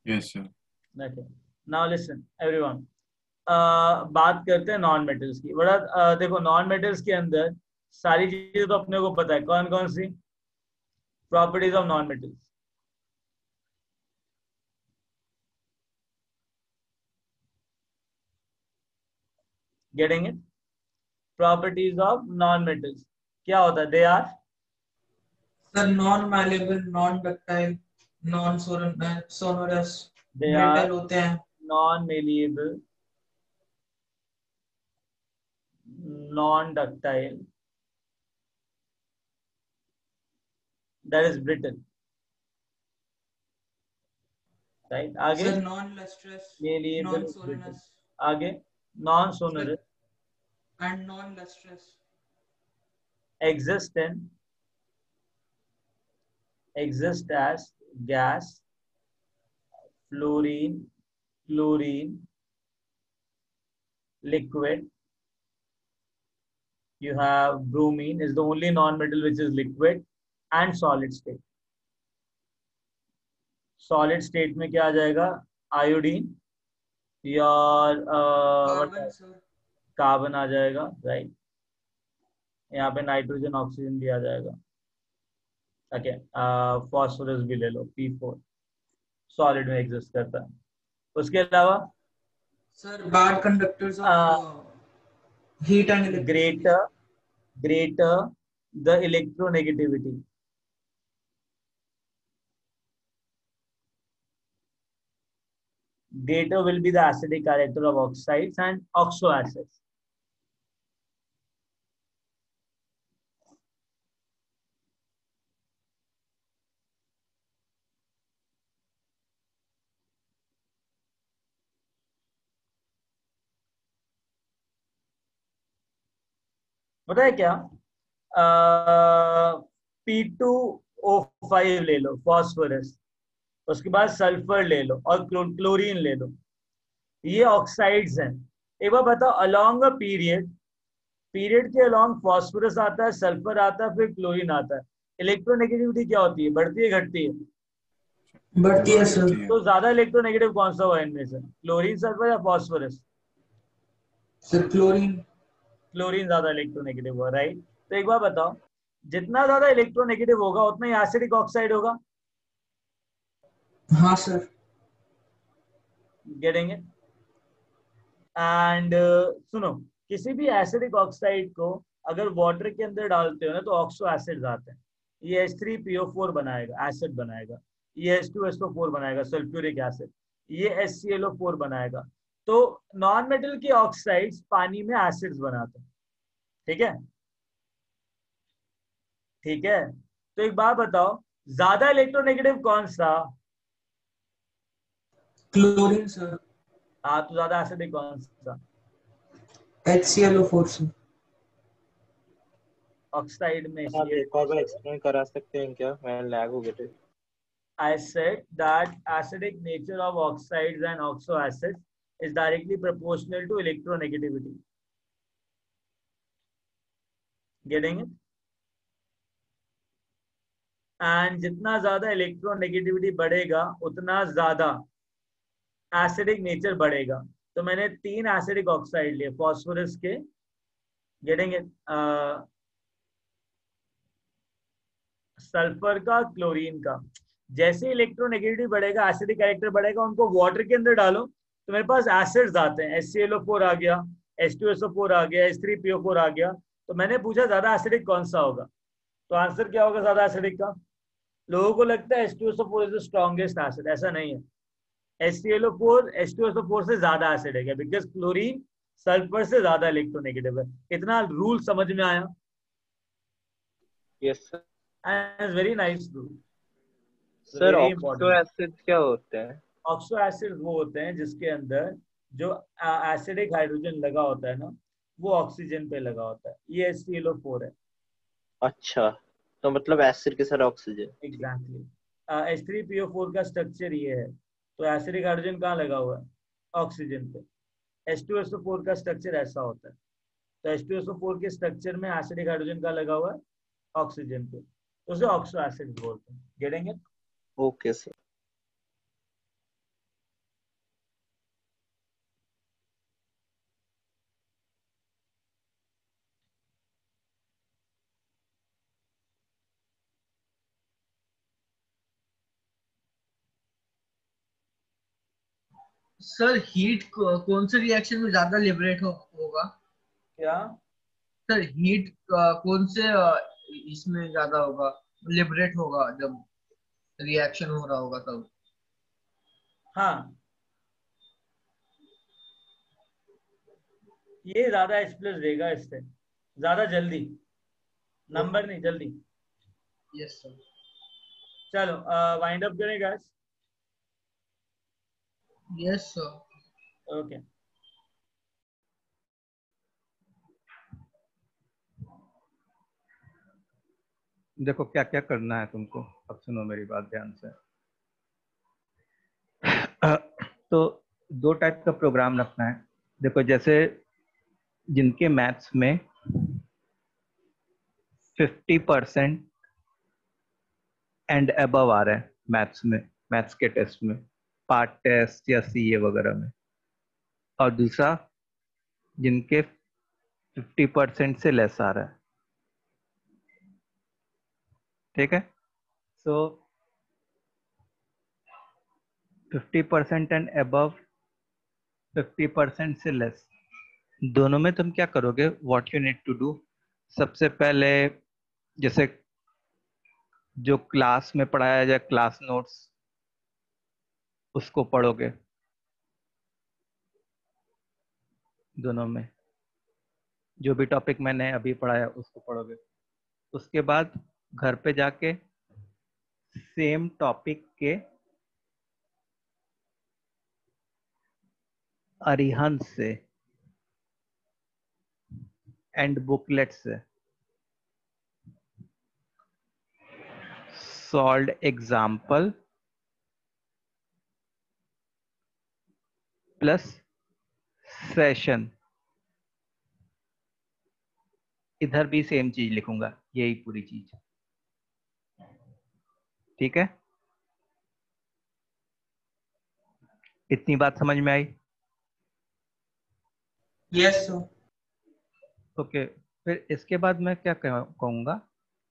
S4: Yes sir.
S1: Okay, now listen everyone, बात करते हैं नॉन मेटल्स की। बड़ा देखो, नॉन मेटल्स के अंदर सारी चीजें तो अपने को पता है। कौन कौन सी properties of non metals? Getting it? Properties of non metals क्या होता है? They are
S3: sir non malleable, non ductile, non sonorous,
S1: they are
S3: brittle होते हैं।
S1: Non malleable, non ductile, that is brittle, right? आगे
S3: sir non lustrous,
S1: malleable,
S3: non
S1: brittle.
S3: Sonorous
S1: आगे non sonorous,
S3: and non lustrous.
S1: exist as gas, fluorine, chlorine, liquid. You have bromine is the only non-metal which is liquid, and solid state. Solid state में क्या आ जाएगा? Iodine, your
S3: carbon sir,
S1: carbon आ जाएगा, right? यहाँ पे nitrogen oxygen भी आ जाएगा। Okay, phosphorus भी ले लो, P4 सॉलिड में एग्जिस्ट करता है। उसके अलावा
S3: sir bad conductors of heat and electricity.
S1: greater the electronegativity. Greater will be the acidic character of oxides and oxoacids. पता है क्या? P2O5 ले लो, फॉस्फोरस, उसके बाद सल्फर ले लो और क्लोरीन ले लो। ये ऑक्साइड्स हैं। एक बार बताओ, अलोंग अ पीरियड के अलोंग फॉस्फोरस आता है, सल्फर आता है, फिर क्लोरीन आता है। इलेक्ट्रोनेगेटिविटी क्या होती है? बढ़ती है घटती है?
S3: बढ़ती है सर।
S1: तो ज्यादा इलेक्ट्रोनेगेटिव कौन सा हुआ इनमें से? क्लोरीन, सल्फर या फॉस्फोरस?
S3: Sir chlorine.
S1: क्लोरीन ज्यादा इलेक्ट्रोनेगेटिव हुआ, राइट? तो एक बार बताओ, जितना ज्यादा इलेक्ट्रोनेगेटिव होगा उतना ही एसिडिक ऑक्साइड होगा।
S3: हाँ सर।
S1: Getting it? एंड सुनो, किसी भी एसिडिक ऑक्साइड को अगर वाटर के अंदर डालते हो ना तो ऑक्सो एसिड्स आते हैं। ये H3PO4 बनाएगा, एसिड बनाएगा। ये H2SO4 बनाएगा, सल्फ्यूरिक एसिड। ये HClO4 बनाएगा। तो नॉन मेटल के ऑक्साइड्स पानी में एसिड्स बनाते हैं। ठीक है? ठीक है, तो एक बात बताओ, ज्यादा इलेक्ट्रोनेगेटिव कौन सा?
S3: Chlorine sir.
S1: हाँ, तो ज्यादा एसिडिक कौन सा?
S3: HClO4 sir.
S1: ऑक्साइड में
S9: आप एक और बार एक्सप्लेन करा सकते हैं क्या? मैं लैग हो गया था।
S1: I said that acidic nature of oxides and oxoacids is directly proportional to electronegativity. Getting it? And जितना ज्यादा इलेक्ट्रोनेगेटिविटी बढ़ेगा उतना ज्यादा एसिडिक नेचर बढ़ेगा। तो मैंने 3 एसिडिक ऑक्साइड लिए फॉस्फोरस के, गेटिंग इट, सल्फर का, क्लोरीन का। जैसे इलेक्ट्रोनेगेटिविटी बढ़ेगा, एसिडिक कैरेक्टर बढ़ेगा, उनको वाटर के अंदर डालो तो मेरे पास एसिड्स आते हैं। HClO4 आ गया, H2SO4 आ गया, H3PO4 आ गया। तो मैंने पूछा ज्यादा एसिडिक कौन सा होगा, तो आंसर क्या होगा ज्यादा एसिडिक का? लोगों को लगता है H2SO4 is the strongest acid, ऐसा नहीं है। HClO4 H2SO4 से ज्यादा एसिडिक है बिकॉज क्लोरीन सल्फर से ज्यादा इलेक्ट्रोनेगेटिव है। इतना रूल समझ में आया?
S9: Yes sir.
S1: And very nice rule,
S9: sir
S1: very
S9: oxo
S1: important.
S9: Acid क्या होते हैं?
S1: ऑक्सो एसिड वो होते हैं जिसके अंदर जो एसिडिक हाइड्रोजन लगा होता है ना, वो ऑक्सीजन पे लगा होता है। ये HClO4 है।
S9: अच्छा, तो मतलब एसिड के साथ ऑक्सीजन।
S1: एग्जैक्टली। H3PO4 का स्ट्रक्चर ये है। तो एसिडिक हाइड्रोजन कहाँ लगा हुआ है? ऑक्सीजन पे। H2SO4 का स्ट्रक्चर ऐसा होता है। तो H2SO4 के स्ट्रक्चर में एसिडिक हाइड्रोजन का लगा हुआ है ऑक्सीजन पे, तो उसे ऑक्सो एसिड बोलते हैं। Getting it?
S9: Okay sir.
S2: Sir heat कौन से रिएक्शन में ज्यादा लिबरेट होगा?
S1: क्या
S2: सर हीट कौन से इसमें ज्यादा होगा, लिबरेट होगा जब रिएक्शन हो रहा होगा तब?
S1: हाँ, ये ज्यादा H+ देगा, इससे ज्यादा जल्दी, नंबर नहीं जल्दी।
S2: Yes sir.
S1: चलो वाइंड अप करें गाइस।
S2: Yes sir.
S1: ओके।
S12: देखो क्या क्या करना है तुमको, अब सुनो मेरी बात ध्यान से। तो 2 टाइप का प्रोग्राम रखना है। देखो जैसे जिनके मैथ्स में 50% एंड अबव आ रहा है मैथ्स में, मैथ्स के टेस्ट में, पार्ट टेस्ट या CA वगैरह में, और दूसरा जिनके 50% से लेस आ रहा है। ठीक है, सो 50% एंड अबव, 50% से लेस, दोनों में तुम क्या करोगे? What you need to do, सबसे पहले जैसे जो क्लास में पढ़ाया जाए क्लास नोट्स, उसको पढ़ोगे दोनों में। जो भी टॉपिक मैंने अभी पढ़ाया उसको पढ़ोगे। उसके बाद घर पे जाके सेम टॉपिक के अरिहंत से एंड बुकलेट से सॉल्व्ड एग्जाम्पल प्लस सेशन, इधर भी सेम चीज लिखूंगा, यही पूरी चीज। ठीक है, इतनी बात समझ में आई?
S3: Yes sir.
S12: ओके, फिर इसके बाद मैं क्या कहूंगा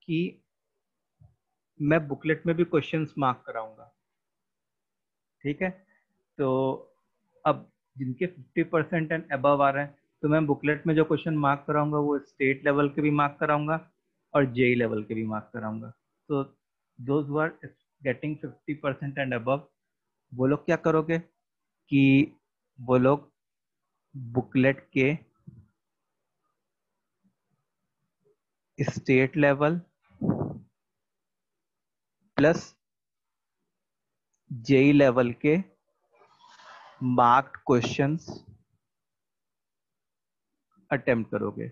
S12: कि मैं बुकलेट में भी क्वेश्चंस मार्क कराऊंगा। ठीक है, तो अब जिनके 50% एंड अबव आ रहे हैं, तो मैं बुकलेट में जो क्वेश्चन मार्क कराऊंगा वो स्टेट लेवल के भी मार्क कराऊंगा और JEE लेवल के भी मार्क कराऊंगा। तो those who are getting 50% and above, वो लोग क्या करोगे कि वो लोग बुकलेट के state level plus JEE level के मार्क्ड क्वेश्चंस अटेम्प्ट करोगे।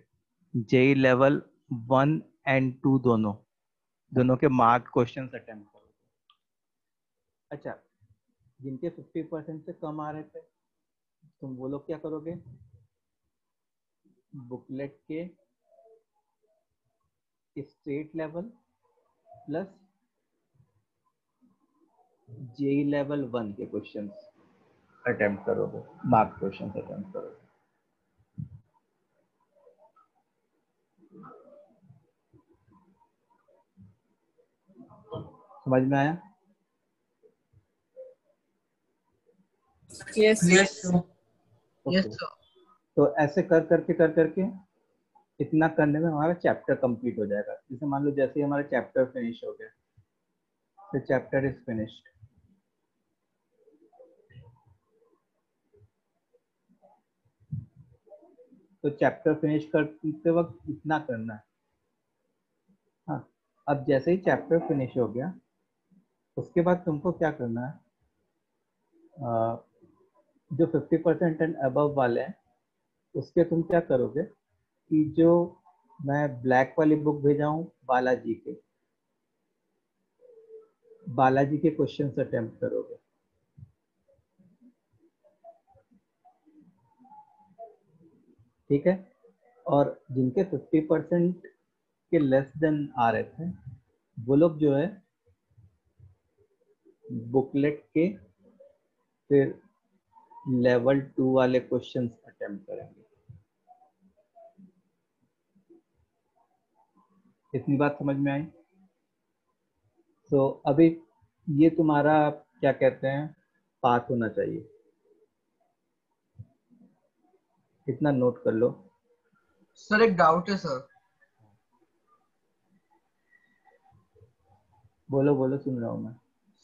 S12: JEE लेवल 1 एंड 2 दोनों के मार्क्ड क्वेश्चंस अटेम्प्ट करोगे। अच्छा, जिनके 50% से कम आ रहे थे, तुम वो लोग क्या करोगे? बुकलेट के state level plus JEE level 1 के क्वेश्चंस अटेम्प्ट करोगे, मार्क क्वेश्चंस अटेम्प्ट करोगे। समझ में आया?
S2: Yes
S12: okay.
S2: सर।
S12: तो ऐसे कर करके इतना करने में हमारा चैप्टर कंप्लीट हो जाएगा। जैसे मान लो जैसे ही हमारा चैप्टर फिनिश हो गया, तो चैप्टर इज फिनिश्ड। तो चैप्टर फिनिश करते वक्त इतना करना है। हाँ, अब जैसे ही चैप्टर फिनिश हो गया, उसके बाद तुमको क्या करना है, जो 50% एंड अबव वाले हैं उसके तुम क्या करोगे कि जो मैं ब्लैक वाली बुक भेजा हूँ बालाजी के क्वेश्चंस अटेम्प्ट करोगे। ठीक है? और जिनके 50% के लेस देन आ रहे थे, वो लोग जो है बुकलेट के फिर लेवल 2 वाले क्वेश्चंस अटेम्प्ट करेंगे। इतनी बात समझ में आई? तो अभी ये तुम्हारा क्या कहते हैं, पास होना चाहिए। इतना नोट कर लो।
S2: सर एक डाउट है सर।
S12: बोलो बोलो, सुन रहा हूँ मैं।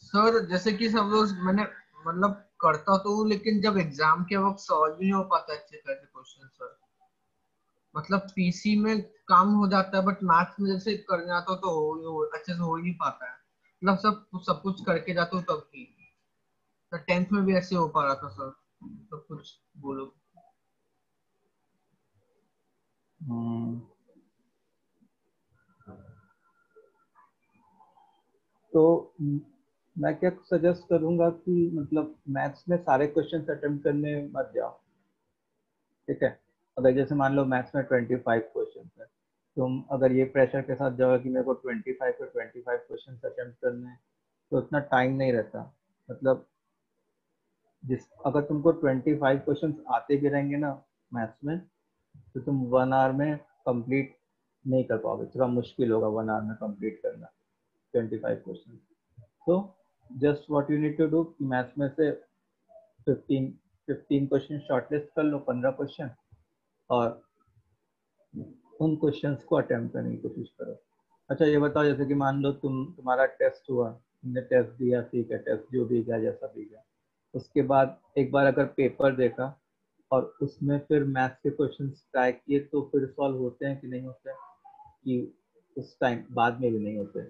S2: सर जैसे कि सब लोग मैंने मतलब करता तो हूँ, लेकिन जब एग्जाम के वक्त सॉल्व नहीं हो पाता अच्छे तरह से क्वेश्चन सर। मतलब पीसी में काम हो जाता है, बट मैथ्स में जैसे करने आता तो अच्छे से हो ही नहीं पाता है। मतलब सब कुछ करके जाता हूँ तब भी। तो 10th में भी ऐसे हो पा रहा था सर। तो कुछ बोलो।
S12: तो मैं क्या सजेस्ट करूंगा कि मतलब मैथ्स में सारे क्वेश्चंस अटेम्प्ट करने मत जाओ। ठीक है? अगर जैसे मान लो मैथ्स में 25 क्वेश्चन है, तुम अगर ये प्रेशर के साथ जाओगे कि मेरे को 25 क्वेश्चन अटेम्प्ट करने हैं, तो उतना टाइम नहीं रहता। मतलब अगर तुमको 25 क्वेश्चन आते भी रहेंगे ना मैथ्स में, तो तुम 1 आवर में कंप्लीट नहीं कर पाओगे। थोड़ा मुश्किल होगा 1 आवर में कंप्लीट करना 25 क्वेश्चन। तो just what you need to do, maths में से 15 क्वेश्चन शॉर्टलिस्ट कर लो, 15 क्वेश्चन, और उन क्वेश्चंस को अटेम्प्ट करने की कोशिश करो। अच्छा ये बताओ, जैसे कि मान लो तुम्हारा टेस्ट हुआ, तुमने टेस्ट दिया, ठीक है, टेस्ट जो भी गया जैसा भी गया, उसके बाद एक बार अगर पेपर देखा और उसमें फिर मैथ्स के क्वेश्चंस ट्राई किए, तो फिर सॉल्व होते हैं कि नहीं होते हैं, कि उस टाइम बाद में भी नहीं होते?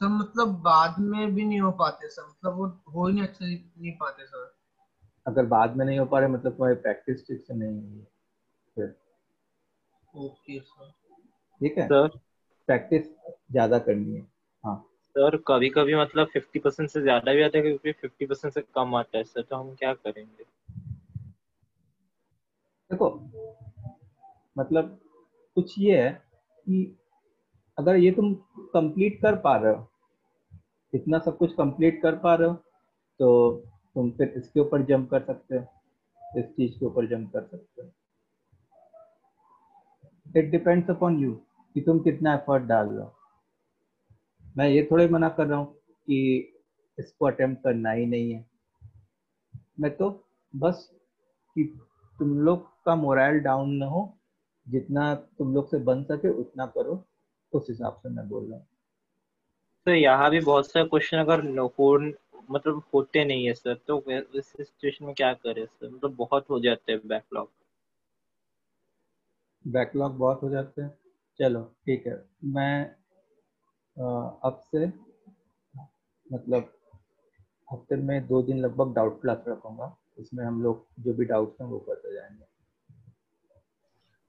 S2: सर मतलब बाद में भी नहीं हो पाते सर, मतलब वो हो ही नहीं अच्छे नहीं पाते सर।
S12: अगर बाद में नहीं हो पा रहे मतलब तुम्हारी प्रैक्टिस ठीक से नहीं हुई है फिर।
S2: Okay sir.
S12: ठीक है?
S9: सर
S12: प्रैक्टिस ज्यादा करनी है। हाँ
S9: सर, कभी कभी मतलब 50% से ज्यादा भी आता है, क्योंकि 50% से कम आता है सर, तो हम क्या करेंगे?
S12: देखो, मतलब कुछ ये है कि अगर ये तुम कंप्लीट कर पा रहे हो, इतना सब कुछ कंप्लीट कर पा रहे हो, तो तुम फिर इसके ऊपर जंप कर सकते हो, इस चीज के ऊपर जंप कर सकते हो। इट डिपेंड्स अपॉन यू कि तुम कितना एफर्ट डाल रहे हो। मैं ये थोड़े मना कर रहा हूँ कि इसको अटेम्प्ट करना ही नहीं है। मैं तो बस कि तुम लोग का मोरल डाउन ना हो, जितना तुम लोग से बन सके उतना करो, उस हिसाब से मैं बोल रहा हूँ।
S9: तो यहाँ भी बहुत सारे क्वेश्चन अगर मतलब होते नहीं है सर, तो इस सिचुएशन में क्या करें सर? मतलब बहुत हो जाते हैं बैकलॉग।
S12: बैकलॉग बहुत हो जाते हैं। चलो ठीक है, मैं अब से मतलब हफ्ते में 2 दिन लगभग डाउट क्लास रखूंगा। उसमें हम लोग जो भी डाउट्स हैं वो करते जाएंगे।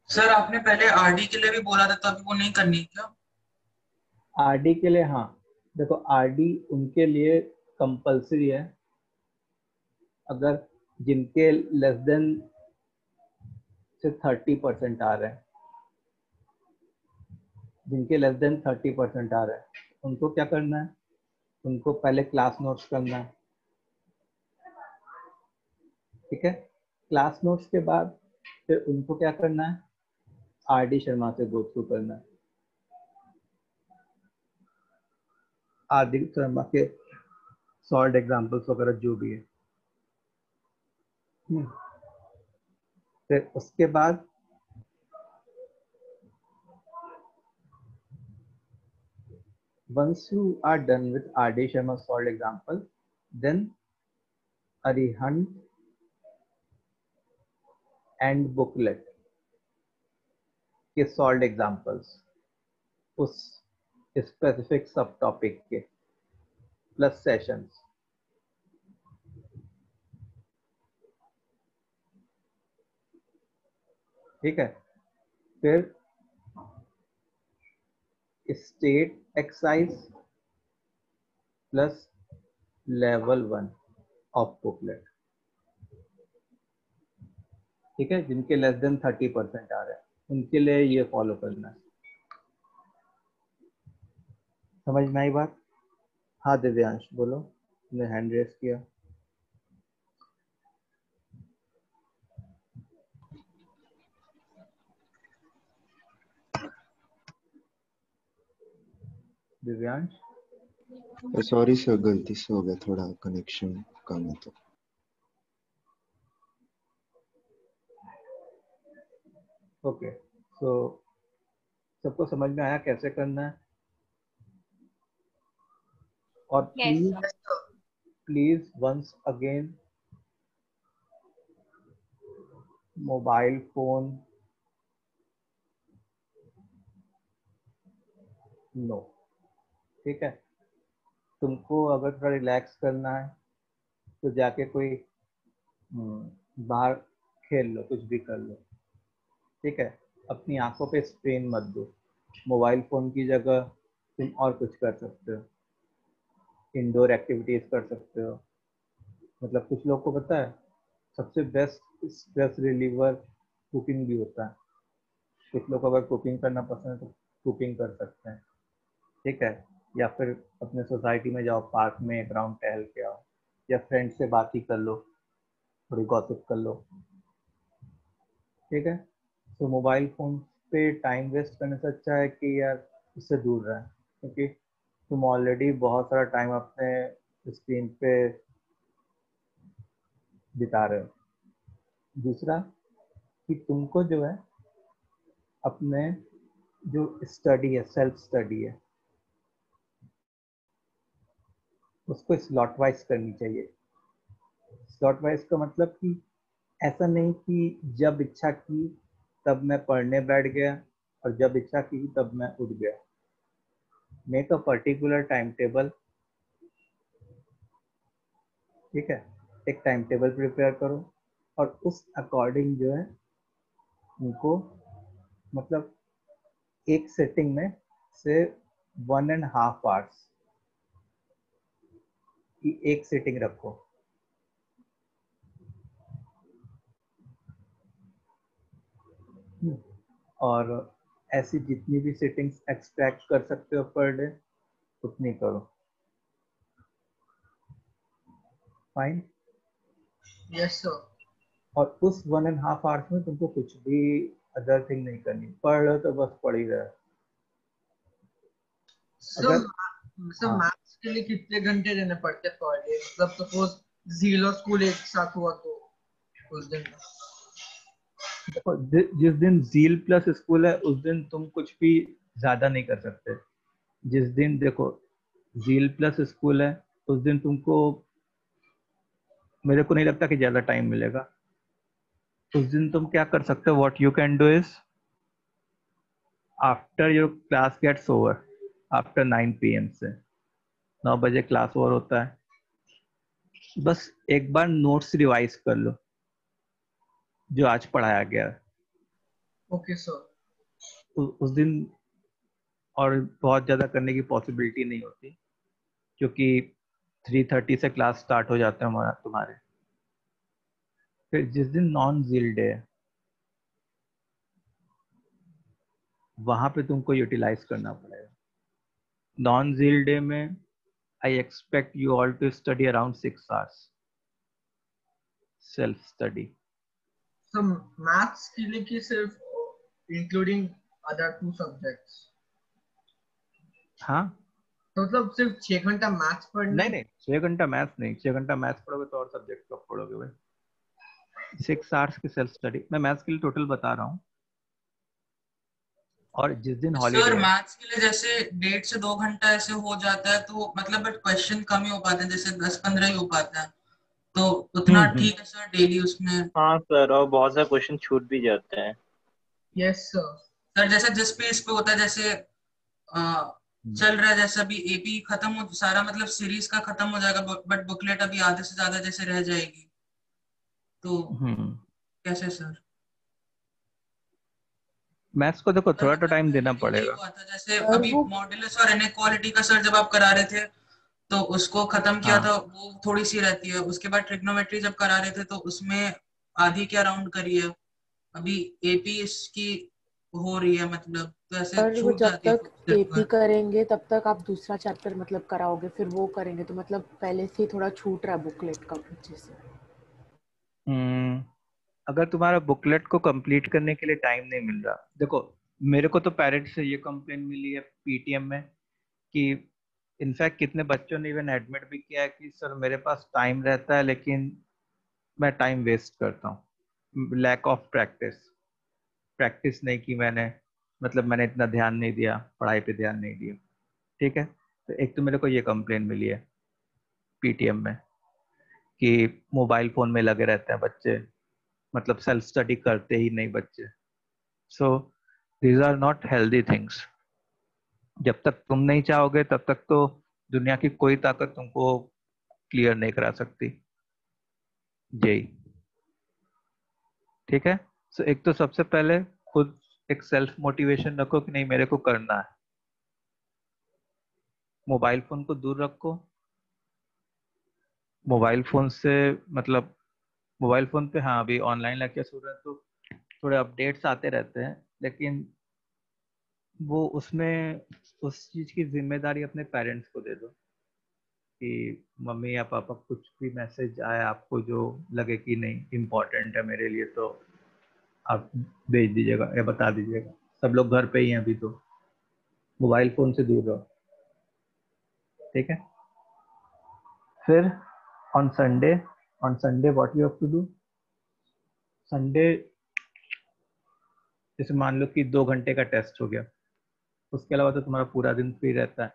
S3: सर आपने पहले आरडी के लिए भी बोला था, तो अभी वो नहीं करनी है क्या?
S12: आरडी के लिए? हाँ देखो, आरडी उनके लिए कंपलसरी है अगर जिनके लेस देन से 30% आ रहे हैं। जिनके लेस देन 30% आ रहे हैं उनको क्या करना है, उनको पहले क्लास नोट्स करना है, ठीक है। क्लास नोट्स के बाद फिर उनको क्या करना है, आरडी शर्मा से गो थ्रू करना है, आरडी शर्मा के सॉल्व एग्जांपल्स वगैरह जो भी है। फिर उसके बाद once you are done with RD Sharma solved example, then Arihant and booklet के solved examples उस specific सब topic के plus sessions, ठीक है। फिर state exercise plus level 1 of booklet, ठीक है। जिनके लेस देन 30% आ रहे हैं उनके लिए ये फॉलो करना है। समझ में आई बात? हाँ दिव्यांश बोलो, तुमने हैंड रेस किया। दिव्यांश
S13: सॉरी सर, गलती से हो गया, थोड़ा कनेक्शन कम है तो।
S12: ओके, सो सबको समझ में आया कैसे करना है? और please once again mobile phone no, ठीक है। तुमको अगर थोड़ा रिलैक्स करना है तो जाके कोई बाहर खेल लो, कुछ भी कर लो, ठीक है। अपनी आंखों पे स्ट्रेन मत दो। मोबाइल फोन की जगह तुम और कुछ कर सकते हो, इंडोर एक्टिविटीज कर सकते हो। मतलब कुछ लोग को पता है सबसे बेस्ट स्ट्रेस रिलीवर कुकिंग भी होता है। कुछ लोग अगर कुकिंग करना पसंद है तो कुकिंग कर सकते हैं, ठीक है। या फिर अपने सोसाइटी में जाओ, पार्क में एक राउंड टहल के आओ, या फ्रेंड से बात ही कर लो, थोड़ी गॉसिप कर लो, ठीक है। तो मोबाइल फोन पे टाइम वेस्ट करने से अच्छा है कि यार उससे दूर रहें, क्योंकि तुम ऑलरेडी बहुत सारा टाइम अपने स्क्रीन पे बिता रहे हो। दूसरा कि तुमको जो है अपने जो स्टडी है, सेल्फ स्टडी है, उसको स्लॉट वाइज करनी चाहिए। स्लॉट वाइज का मतलब कि ऐसा नहीं कि जब इच्छा की तब मैं पढ़ने बैठ गया और जब इच्छा की तब मैं उठ गया। Make a particular time table, ठीक है। एक टाइम टेबल प्रिपेयर करो और उस अकॉर्डिंग जो है उनको मतलब एक सेटिंग में से 1.5 आवर्स की एक सेटिंग रखो। और ऐसी जितनी भी सेटिंग्स एक्सट्रैक्ट कर सकते हो पर डे उतनी करो। फाइन?
S2: Yes sir.
S12: और उस 1.5 आवर्स में तुमको कुछ भी अदर थिंग नहीं करनी। पढ़ लो तो बस पढ़ ही रहे।
S2: सर मैथ्स के लिए कितने घंटे देने पड़ते पर डे? मतलब सपोज जीरो स्कूल एक साथ हुआ तो उस दिन
S12: देखो, जिस दिन जील प्लस स्कूल है उस दिन तुम कुछ भी ज्यादा नहीं कर सकते। जिस दिन देखो जील प्लस स्कूल है उस दिन तुमको, मेरे को नहीं लगता कि ज्यादा टाइम मिलेगा। उस दिन तुम क्या कर सकते हो, what you can do is after your class gets over, after 9 PM से 9 बजे क्लास ओवर होता है, बस एक बार नोट्स रिवाइज कर लो जो आज पढ़ाया गया।
S2: Okay sir.
S12: उस दिन और बहुत ज़्यादा करने की पॉसिबिलिटी नहीं होती क्योंकि 3:30 से क्लास स्टार्ट हो जाता है हमारा तुम्हारे। फिर जिस दिन नॉन जील डे है वहाँ पे तुमको यूटिलाइज करना पड़ेगा। नॉन जील डे में I expect you all to study around 6 hours. Self study.
S2: So maths के लिए कि सिर्फ including other 2 subjects?
S12: हाँ,
S2: तो मतलब सिर्फ 6 घंटा मैथ्स पढ़ना?
S12: नहीं 6 घंटा मैथ्स नहीं, 6 घंटा मैथ्स पढ़ोगे तो और सब्जेक्ट कब पढ़ोगे भाई। 6 hours की सेल्फ स्टडी। मैं मैथ्स के लिए टोटल बता रहा हूँ। और जिस दिन हॉलीडे
S3: सर
S12: है,
S3: मैथ्स के लिए जैसे 1.5 से 2 घंटा ऐसे हो जाता है तो मतलब बट क्वेश्चन कम ही हो पाते हैं, जैसे 10-15 ही हो पाते हैं, तो उतना ठीक है सर डेली उसमें।
S9: हाँ सर, और बहुत सारे क्वेश्चन छूट भी जाते हैं।
S2: Yes sir.
S3: सर जैसे जिस पेज पे होता है, जैसे चल रहा है, जैसे अभी एपी खत्म हो सारा, मतलब सीरीज का खत्म हो जाएगा, बट बुकलेट अभी आधे से ज्यादा जैसे रह जाएगी, तो कैसे सर?
S12: मैथ्स को देखो थोड़ा तो टाइम देना
S3: यही
S12: पड़ेगा।
S3: हुआ था, जैसे अभी मॉड्यूलस और इनइक्वालिटी का सर जब आप करा रहे थे तो उसको खत्म किया था, वो थोड़ी सी रहती है। उसके बाद ट्रिग्नोमेट्री जब करा रहे थे तो उसमें आधी क्या राउंड करी है। अभी एपी इसकी हो रही है, मतलब तो ऐसे
S14: और वो
S3: छूट
S14: जब
S3: जाती है
S14: तक एपी करेंगे तब तक आप दूसरा चैप्टर मतलब कराओगे, फिर वो करेंगे, तो मतलब पहले से ही थोड़ा छूट रहा है बुकलेट का पीछे से।
S12: अगर तुम्हारा बुकलेट को कंप्लीट करने के लिए टाइम नहीं मिल रहा, देखो मेरे को तो पेरेंट्स से ये कंप्लेन मिली है पीटीएम में कि इनफैक्ट कितने बच्चों ने इवन एडमिट भी किया है कि सर मेरे पास टाइम रहता है लेकिन मैं टाइम वेस्ट करता हूँ, लैक ऑफ प्रैक्टिस नहीं की मैंने, मतलब मैंने इतना ध्यान नहीं दिया, पढ़ाई पे ध्यान नहीं दिया। ठीक है, तो एक तो मेरे को ये कंप्लेन मिली है पीटीएम में कि मोबाइल फोन में लगे रहते हैं बच्चे, मतलब सेल्फ स्टडी करते ही नहीं बच्चे। So these are not healthy things. जब तक तुम नहीं चाहोगे तब तक तो दुनिया की कोई ताकत तुमको क्लियर नहीं करा सकती जेई। ठीक है, सो एक तो सबसे पहले खुद एक सेल्फ मोटिवेशन रखो कि नहीं मेरे को करना है। मोबाइल फोन को दूर रखो। मोबाइल फोन से मतलब मोबाइल फोन पे हाँ अभी ऑनलाइन लेक्चर्स हो रहे हैं तो थोड़े अपडेट्स आते रहते हैं, लेकिन वो उसमें उस चीज की जिम्मेदारी अपने पेरेंट्स को दे दो कि मम्मी या पापा कुछ भी मैसेज आए आपको जो लगे कि नहीं इम्पोर्टेंट है मेरे लिए तो आप भेज दीजिएगा या बता दीजिएगा। सब लोग घर पे ही हैं अभी, तो मोबाइल फोन से दूर रहो। ठीक है, फिर on Sunday what you have to do. Sunday जैसे मान लो कि 2 घंटे का टेस्ट हो गया, उसके अलावा तो तुम्हारा पूरा दिन फ्री रहता है,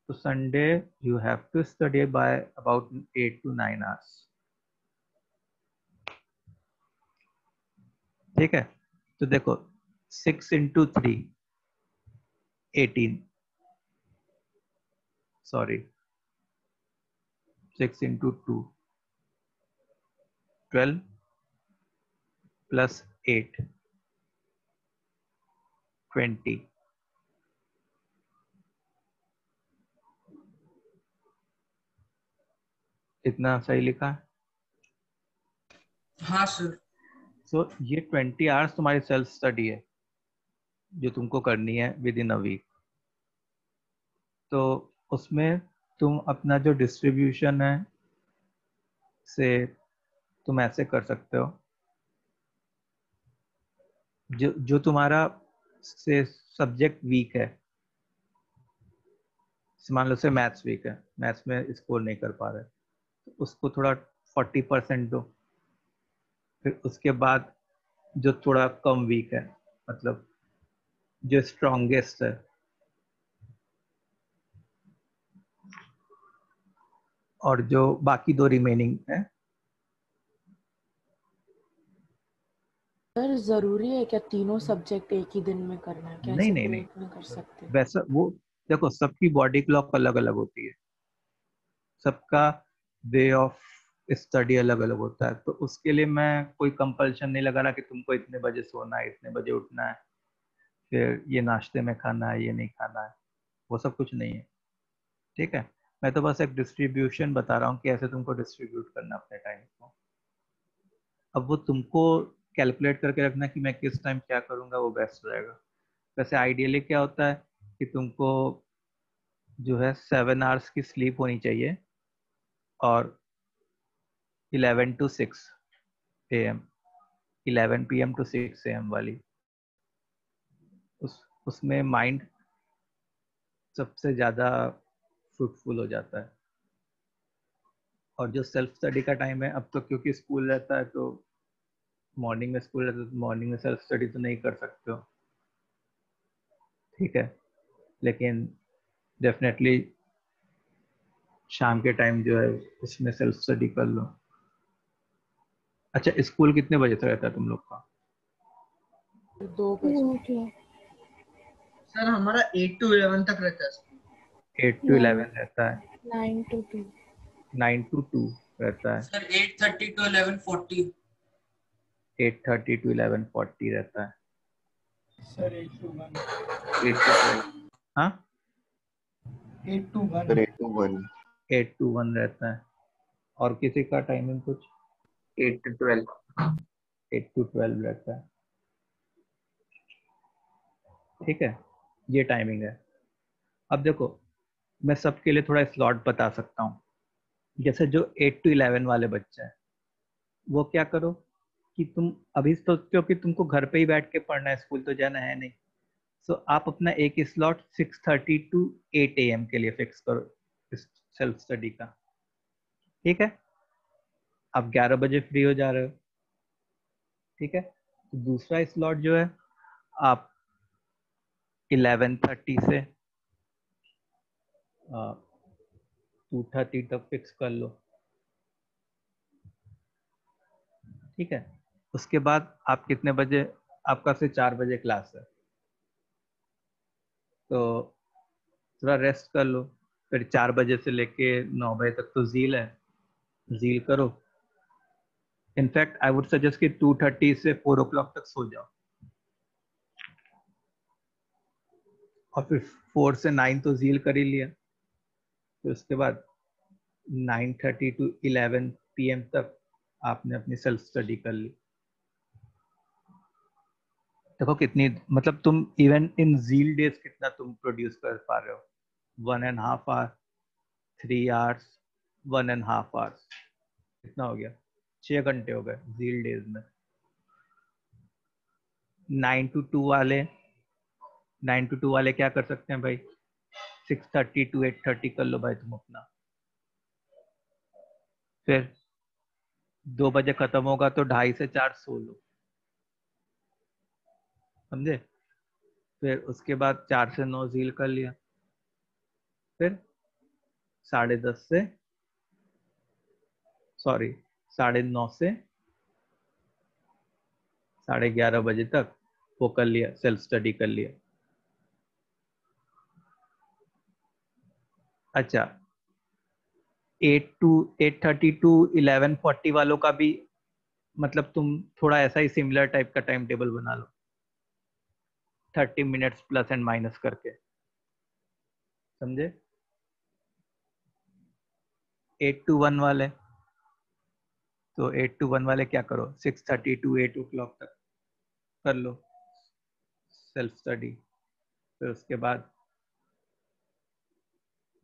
S12: तो Sunday you have to study by about 8 to 9 hours। ठीक है, तो देखो 6 into 3 18, सॉरी 6 into 2 12 plus 8 20। इतना सही लिखा है?
S3: हाँ सर।
S12: सो ये 20 hours तुम्हारी सेल्फ स्टडी है जो तुमको करनी है विद इन अ वीक। तो उसमें तुम अपना जो डिस्ट्रीब्यूशन है से तुम ऐसे कर सकते हो, जो तुम्हारा से सब्जेक्ट वीक है, मान लो से मैथ्स वीक है, मैथ्स में स्कोर नहीं कर पा रहे, तो उसको थोड़ा 40% दो। फिर उसके बाद जो थोड़ा कम वीक है, मतलब जो स्ट्रॉन्गेस्ट है, और जो बाकी 2 रिमेनिंग है।
S14: सर जरूरी है क्या तीनों सब्जेक्ट एक ही दिन में करना है, क्या
S12: नहीं
S14: सेपरेट में कर सकते हैं?
S12: वैसा वो देखो सबकी बॉडी क्लॉक अलग अलग होती है, सबका वे ऑफ स्टडी अलग अलग होता है, तो उसके लिए मैं कोई कंपल्शन नहीं लगा रहा कि तुमको इतने बजे सोना है, इतने बजे उठना है, फिर ये नाश्ते में खाना है, ये नहीं खाना है, वो सब कुछ नहीं है। ठीक है, मैं तो बस एक डिस्ट्रीब्यूशन बता रहा हूँ कि ऐसे तुमको डिस्ट्रीब्यूट करना अपने टाइम को। अब वो तुमको कैलकुलेट करके रखना कि मैं किस टाइम क्या करूँगा, वो बेस्ट रहेगा। वैसे आइडियली क्या होता है कि तुमको जो है 7 आवर्स की स्लीप होनी चाहिए और 11 to 6 AM 11 PM to 6 AM वाली उसमें माइंड सबसे ज़्यादा फ्रूटफुल हो जाता है। और जो सेल्फ स्टडी का टाइम है, अब तो क्योंकि स्कूल रहता है तो मॉर्निंग में स्कूल रहता है तो मॉर्निंग में सेल्फ स्टडी तो नहीं कर सकते हो, ठीक है, लेकिन डेफिनेटली शाम के टाइम जो है उसमें सेल्फ स्टडी कर लो। अच्छा, स्कूल कितने बजे से रहता है तुम लोग का?
S14: 2 बजे।
S2: सर हमारा 8 to 11 तक रहता है।
S12: 8 to 11 रहता है।
S14: 9 to 2।
S12: 9 to 2 रहता है।
S3: Sir 8:30 to 11:40।
S12: 8:30 to 11:40 रहता है।
S8: Sir 8 to 1।
S13: 8 to 12।
S12: हाँ
S8: 8 to 1।
S13: Sir 8 to 1।
S12: 8 to 1 रहता है। और किसी का टाइमिंग कुछ?
S7: 8 to 12।
S12: 8 to 12 रहता है, ठीक है, ये टाइमिंग है। अब देखो, मैं सबके लिए थोड़ा स्लॉट बता सकता हूँ। जैसे जो 8 to 11 वाले बच्चे हैं, वो क्या करो कि तुम अभी सोचते हो कि तुमको घर पे ही बैठ के पढ़ना है, स्कूल तो जाना है नहीं, सो आप अपना एक स्लॉट 6:30 to 8 AM के लिए फिक्स करो सेल्फ स्टडी का, ठीक है। आप 11 बजे फ्री हो जा रहे हो, ठीक है। तो दूसरा स्लॉट जो है आप 11:30 से 2:30 तक फिक्स कर लो, ठीक है। उसके बाद आप कितने बजे, आपका से 4 बजे क्लास है, तो थोड़ा रेस्ट कर लो, फिर 4 बजे से लेके 9 बजे तक तो झील है, झील करो। इनफैक्ट आई वुड सजेस्ट कि 2:30 से 4 o'clock तक सो जाओ, और फिर 4 से 9 तो झील कर ही लिया, फिर उसके बाद 9:30 to 11 PM तक आपने अपनी सेल्फ स्टडी कर ली। देखो कितनी, मतलब तुम इवन इन झील डेज कितना तुम प्रोड्यूस कर पा रहे हो, 1.5 hour, 3 hours, 1.5 hours, कितना हो गया, 6 घंटे हो गए झील डेज में। 9 to 2 वाले, 9 to 2 वाले क्या कर सकते हैं भाई, 6:30 to 8:30 कर लो भाई तुम अपना, फिर 2 बजे खत्म होगा तो 2:30 से 4 सो लो, समझे। फिर उसके बाद 4 से 9 झील कर लिया, फिर 10:30 से 9:30 से 11:30 बजे तक वो कर लिया, सेल्फ स्टडी कर लिया। अच्छा, 8:30 to 11:40 वालों का भी, मतलब तुम थोड़ा ऐसा ही सिमिलर टाइप का टाइम टेबल बना लो, 30 मिनट्स प्लस एंड माइनस करके, समझे। 8 to 1 वाले, तो 8 to 1 वाले क्या करो, 6:30 to 8 o'clock तक कर लो सेल्फ स्टडी, फिर उसके बाद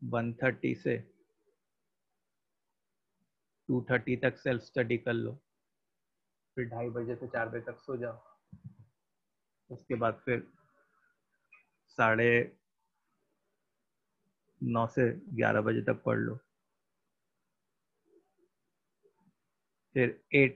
S12: 1:30 से 2:30 तक सेल्फ स्टडी कर लो, फिर 2:30 बजे से 4 बजे तक सो जाओ, उसके बाद फिर 9:30 से 11 बजे तक पढ़ लो, फिर 8